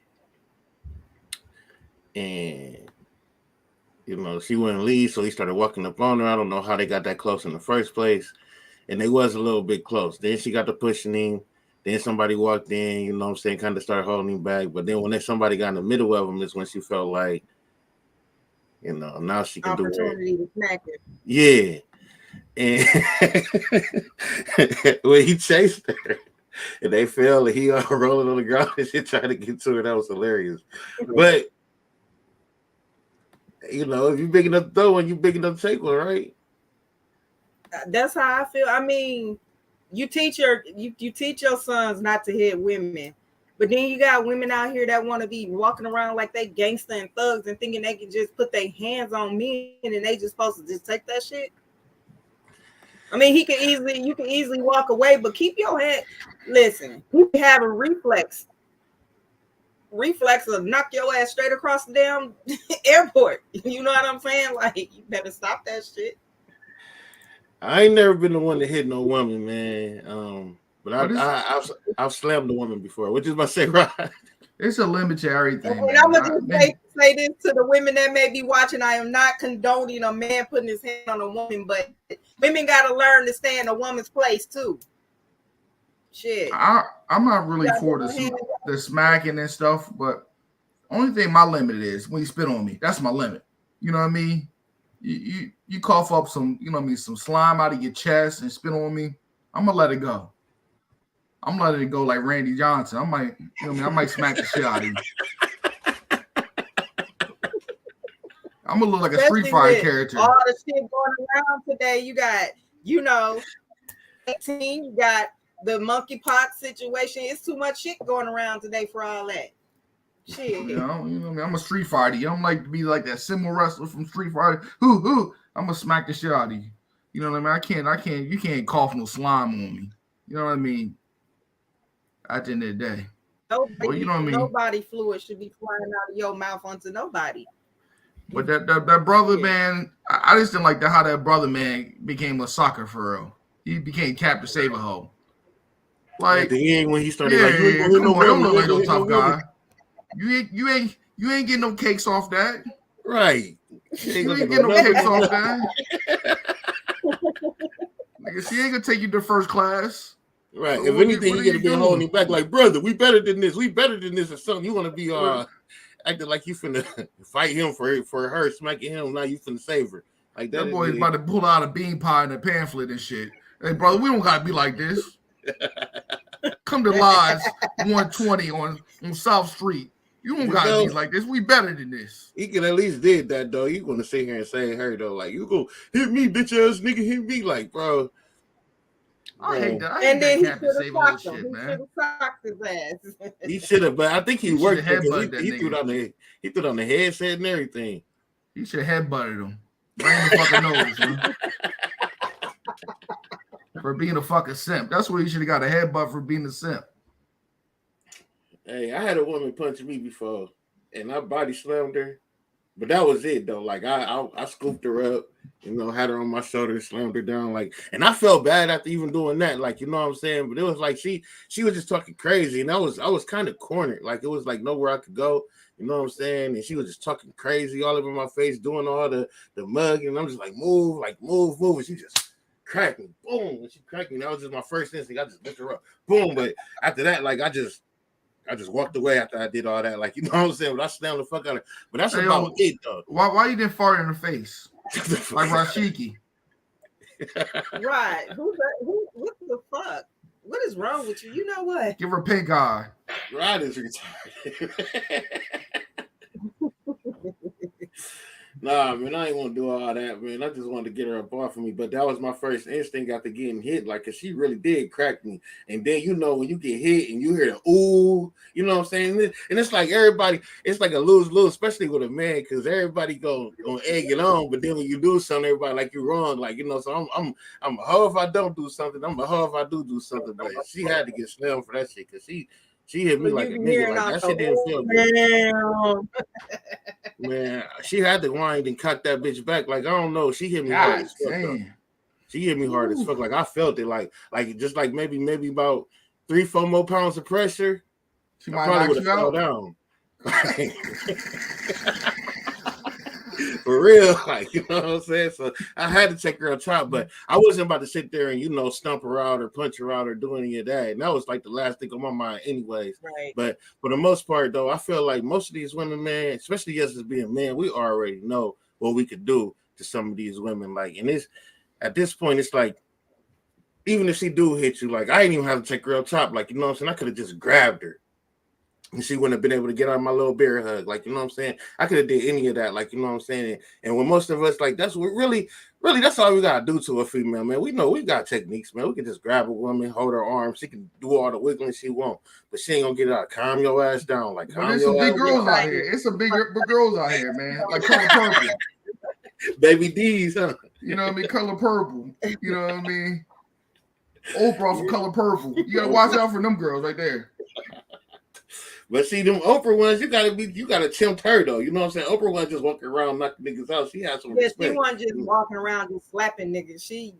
And, you know, she wouldn't leave, so he started walking up on her. I don't know how they got that close in the first place. And they was a little bit close. Then she got to pushing him. Then somebody walked in, you know what I'm saying, kind of started holding him back. But then when somebody got in the middle of him is when she felt like, you know, now she can do it. To smack it. Yeah. And when he chased her and they fell and he rolling on the ground and she tried to get to her, that was hilarious. But, you know, if you're big enough to throw one, you're big enough to take one, right? That's how I feel. I mean, you teach your sons not to hit women. But then you got women out here that want to be walking around like they gangster and thugs and thinking they can just put their hands on men and they just supposed to just take that shit. I mean, you can easily walk away, but keep your head. Listen, you have a reflex will knock your ass straight across the damn airport. You know what I'm saying? Like, you better stop that shit. I ain't never been the one to hit no woman, man. But I've slammed a woman before, which is my second ride. It's a limit to everything. And I'm gonna just say this to the women that may be watching. I am not condoning a man putting his hand on a woman, but women gotta learn to stay in a woman's place too. Shit. I'm not really for the smacking and stuff, but only thing my limit is when you spit on me. That's my limit. You know what I mean? You cough up some, you know what I mean, some slime out of your chest and spit on me. I'm gonna let it go. I'm letting it go like Randy Johnson. I might, you know what I mean? I might smack the shit out of you. I'm gonna look like a Street Fighter character. All the shit going around today, you got, you know, 18, you got the monkeypox situation. It's too much shit going around today for all that. Shit. You know what I mean? I'm a Street Fighter. You don't like to be like that sumo wrestler from Street Fighter. I'm gonna smack the shit out of you. You know what I mean? I can't. You can't cough no slime on me. You know what I mean? At the end of the day, nobody, you know what I mean? Nobody fluid should be flying out of your mouth onto nobody. But that brother man, I just didn't like how that brother man became a sucker for real. He became Captain Save-A-Ho. Like at the end when he started, don't look like no tough guy. You You ain't getting no cakes off that. Right. You ain't getting no cakes off that. Nigga, she ain't gonna take you to first class. Right. So if anything, you gotta be doing? holding back like, brother, we better than this. We better than this or something. You want to be acting like you finna fight him for her, smacking him. Now you finna save her. Like that boy is about to pull out a bean pie and a pamphlet and shit. Hey, brother, we don't gotta be like this. Come to Lodge 120 on South Street. You don't gotta be like this. We better than this. He could at least did that though. You gonna sit here and say her though, like you go hit me, bitch ass nigga, hit me, like bro. I hate that. And then he should have socked him. He should have socked his ass. He should have, but I think he worked it. He threw it on the headset and everything. He should have headbutted him. Right in the fucking nose, man. For being a fucking simp. That's what he should have got, a headbutt for being a simp. Hey, I had a woman punch me before, and I body slammed her, but that was it though. Like I scooped her up, had her on my shoulder, slammed her down, like, and I felt bad after even doing that, like, you know what I'm saying. But it was like she was just talking crazy, and I was kind of cornered, like it was like nowhere I could go, you know what I'm saying. And she was just talking crazy all over my face, doing all the mug, and I'm just like move, and she just cracked me, boom, and she cracked me. That was just my first instinct. I just lifted her up, boom. But after that, like I just walked away after I did all that. Like, you know what I'm saying? But I slammed the fuck out of her. But that's about it, though. Why you didn't fart in her face? Like Rashiki. Right. What the fuck? What is wrong with you? You know what? Give her pink eye. Rod is retarded. Nah, man, I ain't want to do all that, man. I just wanted to get her up off of me. But that was my first instinct after getting hit, like, because she really did crack me. And then, when you get hit and you hear the ooh, you know what I'm saying? And it's like everybody, it's like a lose-lose, especially with a man, because everybody gonna egg it on. But then when you do something, everybody like you're wrong. Like, so I'm a hoe if I don't do something. I'm a hoe if I do something. But she had to get slammed for that shit, because she hit me like a nigga. Like, that shit didn't feel good. Man, she had to wind and cut that bitch back. Like, I don't know. She hit me hard as fuck. She hit me hard as fuck. Like, I felt it. Like just like maybe about 3-4 more pounds of pressure. She probably would have fell down. For real, like, you know what I'm saying? So I had to take her on top, but I wasn't about to sit there and, stump her out or punch her out or do any of that. And that was like the last thing on my mind anyways. Right. But for the most part, though, I feel like most of these women, man, especially us as being men, we already know what we could do to some of these women. Like, and at this point, it's like, even if she do hit you, like, I didn't even have to take her up top. Like, you know what I'm saying? I could have just grabbed her. And she wouldn't have been able to get on my little bear hug. Like, you know what I'm saying? I could have did any of that. Like, you know what I'm saying? And when most of us, like, that's what really, that's all we got to do to a female, man. We know we got techniques, man. We can just grab a woman, hold her arm. She can do all the wiggling she wants. But she ain't going to get out. Calm your ass down. Like, there's some big girls out here. It's some big girls out here, man. Like Color Purple. Baby D's, huh? You know what I mean? Color Purple. You know what I mean? Oprah for Color Purple. You got to watch out for them girls right there. But see, them Oprah ones, you gotta tempt her though. You know what I'm saying? Oprah ones just walking around knocking niggas out. She has some respect. She wasn't just walking around just slapping niggas. She,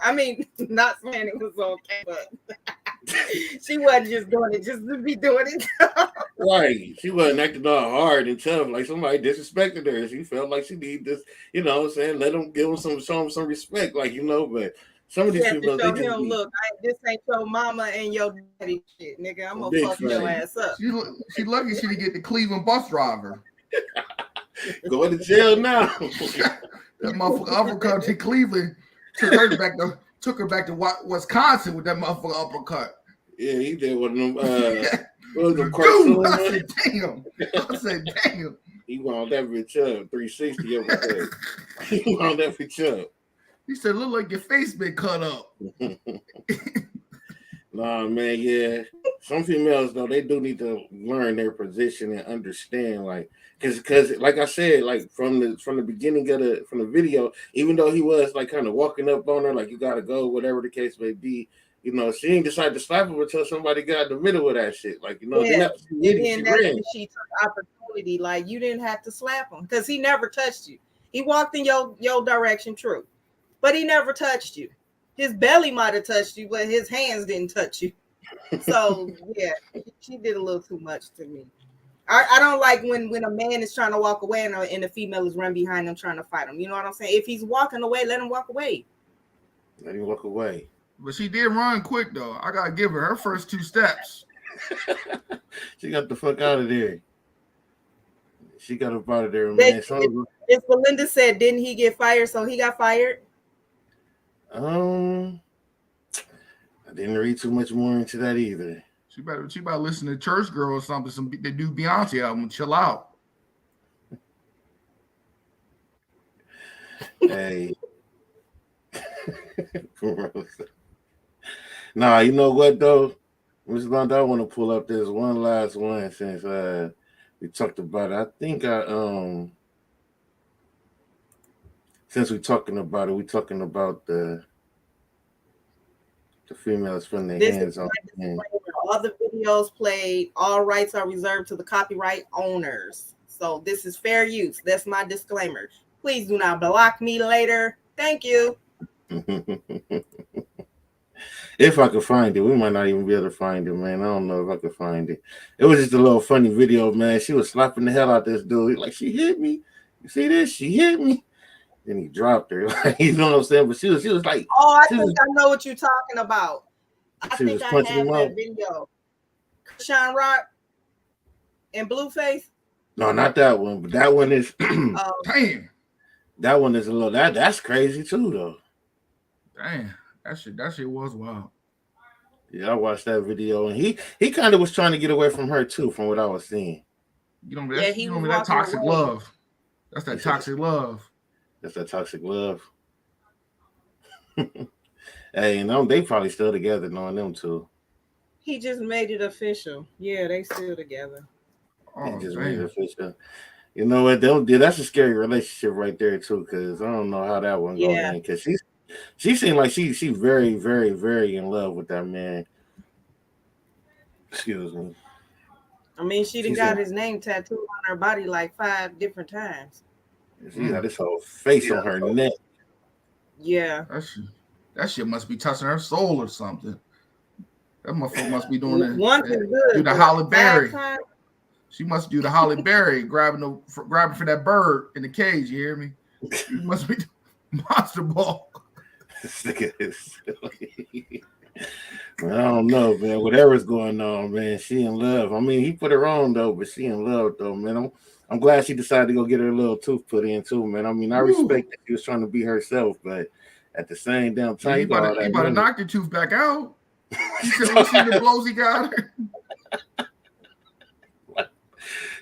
I mean, not saying it was okay, but she wasn't just doing it just to be doing it. Right. She wasn't acting all hard and tough like somebody disrespected her. She felt like she needed this, you know what I'm saying? Let them show them some respect, like, but some of these people, they just look, this ain't your mama and your daddy shit, nigga. I'm gonna fuck your ass up. She lucky she didn't get the Cleveland bus driver. Going to jail now. That motherfucker uppercut to Cleveland took her back to Wisconsin with that motherfucker uppercut. Yeah, he did one of them. I said, damn. He wound that bitch up 360 over there. He wound that bitch up. He said, look like your face been cut up. Nah, man, yeah. Some females, though, they do need to learn their position and understand, like, because like I said, like from the beginning of the video, even though he was like kind of walking up on her, like, you gotta go, whatever the case may be, she ain't decided to slap him until somebody got in the middle of that shit. Like, yeah. And that's when she took opportunity. Like, you didn't have to slap him because he never touched you. He walked in your direction, true. But he never touched you. His belly might have touched you, but his hands didn't touch you. So, yeah, she did a little too much to me. I don't like when a man is trying to walk away and the female is run behind him trying to fight him. You know what I'm saying? If he's walking away, let him walk away. Let him walk away. But she did run quick though. I gotta give her first 2 steps. She got the fuck out of there. She got up out of there, man. As Belinda said, didn't he get fired? So he got fired. I didn't read too much more into that either. She better listen to Church Girl or something. They do Beyonce album. Chill out. Hey. Nah, you know what though, Ms.Londa, I want to pull up this one last one since we talked about it. I think since we're talking about it, we're talking about the females putting their hands on it. All the videos played, all rights are reserved to the copyright owners. So this is fair use. That's my disclaimer. Please do not block me later. Thank you. If I could find it, we might not even be able to find it, man. I don't know if I could find it. It was just a little funny video, man. She was slapping the hell out this dude. Like, she hit me. You see this? She hit me. Then he dropped her. Like, you know what I'm saying? But she was like, oh, I think I know what you're talking about. I think I have him that out. video. Krishan Rock and Blueface. No, not that one, but that one is Damn. That one is a little that's crazy too, though. Damn. That shit was wild. Yeah, I watched that video, and he kind of was trying to get away from her too, from what I was seeing. That toxic love. That's that toxic love. That's that toxic love. Hey, you know, they probably still together, knowing them two. He just made it official. Yeah, they still together. Oh, he just damn. made it official. You know what? That's a scary relationship right there too, because I don't know how that one goes in. Because she seemed like she very, very, very in love with that man. Excuse me. I mean, she done got his name tattooed on her body like 5 different times. She got this whole face on her neck. Yeah. That shit must be touching her soul or something. That motherfucker must be doing that. One is good. Do the Holly Berry. She must do the Holly Berry, grabbing for that bird in the cage. You hear me? She must be monster ball. I don't know, man. Whatever's going on, man, she in love. I mean, he put her on though, but she in love though, man. I'm glad she decided to go get her little tooth put in too, man. I mean, I respect that she was trying to be herself, but at the same damn time, you about to knock the tooth back out. You see the blows he got her.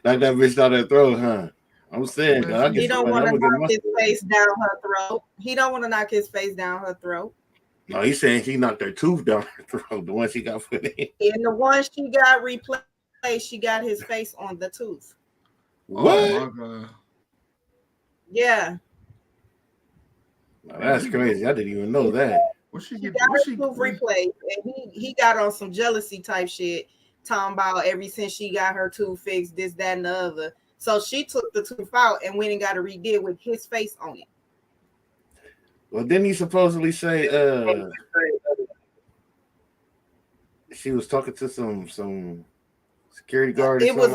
Knock that bitch down her throat, huh? I'm saying, he don't want to knock his face down her throat. He don't want to knock his face down her throat. No, he's saying he knocked her tooth down her throat. The one she got put in. And the one she got replaced, she got his face on the tooth. What? Oh my God. Yeah. Now, that's crazy. I didn't even know that. She got her tooth replaced, and he got on some jealousy type shit, talking about ever since she got her tooth fixed, this, that, and the other. So she took the tooth out and went and got it redid with his face on it. Well, didn't he supposedly say she was talking to some security guard? It was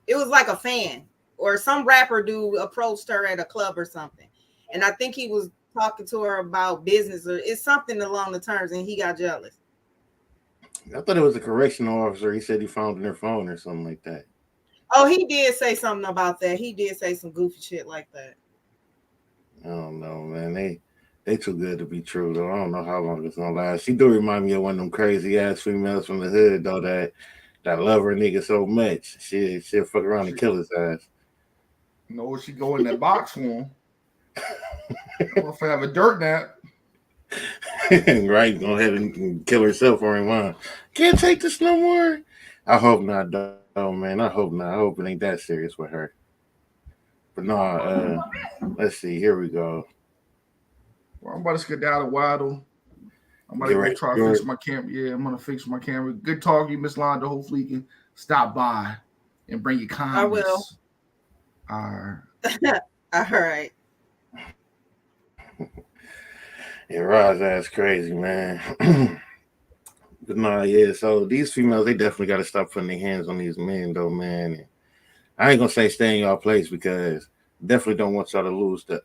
it was like a fan or some rapper dude approached her at a club or something, and I think he was talking to her about business or it's something along the terms, and he got jealous. I thought it was a correctional officer. He said he found in her phone or something like that. Oh, he did say something about that. He did say some goofy shit like that. I don't know, man. They too good to be true, though. I don't know how long it's gonna last. She do remind me of one of them crazy ass females from the hood, though, that love her nigga so much. She'll fuck around and kill his ass. You know, she go in that box for him. If I have a dirt nap. Right, go ahead and kill herself for him, huh? Can't take this no more. I hope not, though, man. I hope not. I hope it ain't that serious with her. But no, let's see. Here we go. Well, I'm about to skedaddle waddle. I'm about to try to fix my camera. Yeah, I'm gonna fix my camera. Good talking, Ms.Londa. Hopefully you can stop by and bring your comments. I will. All right. All right. Yeah, Rod's ass crazy, man. But nah, yeah. So these females, they definitely got to stop putting their hands on these men, though, man. And I ain't gonna say stay in y'all place because definitely don't want y'all to lose the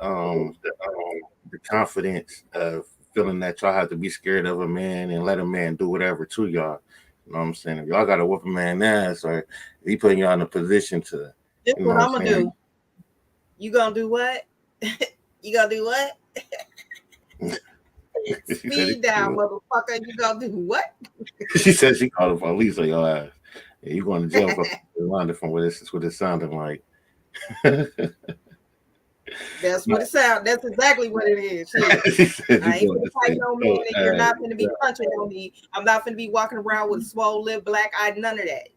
confidence of feeling that y'all have to be scared of a man and let a man do whatever to y'all. You know what I'm saying? If y'all got to whoop a man ass, or he putting y'all in a position to, This you know what what I'm I'm gonna saying? do. You gonna do what? You gonna do what? She said Speed it- down, motherfucker. You gonna do what? she said she called the police on your ass. Yeah, you going to jail for Londa from what it's sounding like. That's what it sounds. That's exactly what it is. Shit. She said you I ain't going gonna to fight say, no man, and you're not gonna be yeah. punching on me. I'm not gonna be walking around with a swole lip, black eye, none of that.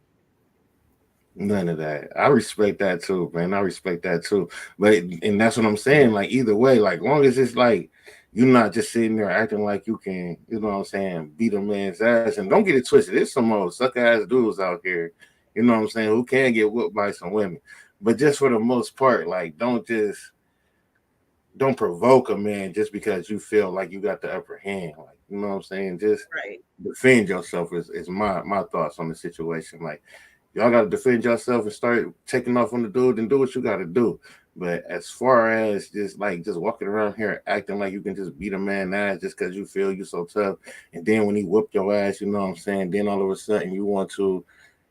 None of that. I respect that too, man. I respect that too. But and that's what I'm saying. Like either way, like long as it's like you're not just sitting there acting like you can, you know what I'm saying, beat a man's ass. And don't get it twisted. There's some old sucker ass dudes out here, you know what I'm saying, who can get whooped by some women. But just for the most part, like don't provoke a man just because you feel like you got the upper hand. Like, you know what I'm saying? Just Right. defend yourself is my thoughts on the situation. Like y'all got to defend yourself and start taking off on the dude and do what you got to do. But as far as just walking around here acting like you can just beat a man ass just because you feel you so tough, and then when he whoop your ass, you know what I'm saying, then all of a sudden you want to,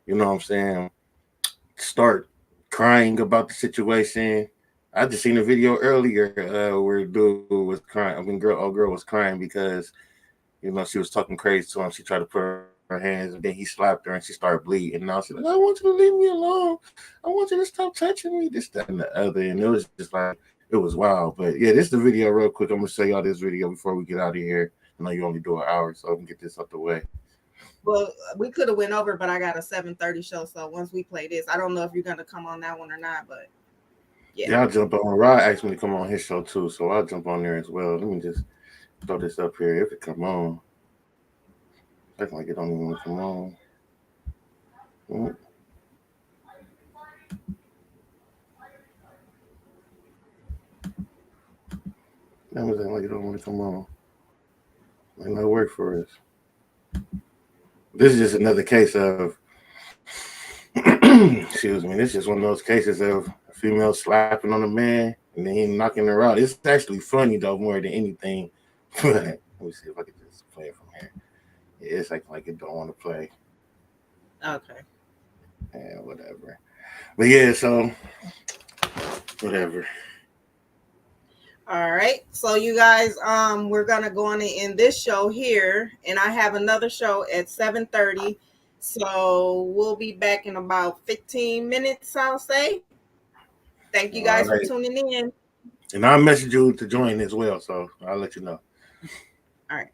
you know what I'm saying, start crying about the situation. I just seen a video earlier where dude was crying. I mean, girl was crying because she was talking crazy to him. She tried to put her hands, and then he slapped her, and she started bleeding. And now she's like, "I want you to leave me alone. I want you to stop touching me." This, that, and the other. And it was just like it was wild. But yeah, this is the video real quick. I'm gonna show y'all this video before we get out of here. I know you only do an hour, so I can get this out the way. Well, we could have went over, but I got a 7:30 show. So once we play this, I don't know if you're gonna come on that one or not, but Yeah, I'll jump on. Rod asked me to come on his show too, so I'll jump on there as well. Let me just throw this up here if it come on. Acting like it don't even come on. Mm. That was acting like it don't want to come on. Might not work for us. This is just another case of excuse me. This is just one of those cases of a female slapping on a man and then he knocking her out. It's actually funny though, more than anything. But let me see if I can just play it from here. Yeah, it's acting like it don't want to play. okay. Yeah, whatever. But yeah, so whatever. All right. So you guys, we're gonna go on and end this show here, and I have another show at 7:30. So we'll be back in about 15 minutes, I'll say. Thank you guys for tuning in. And I'll message you to join as well, so I'll let you know. All right.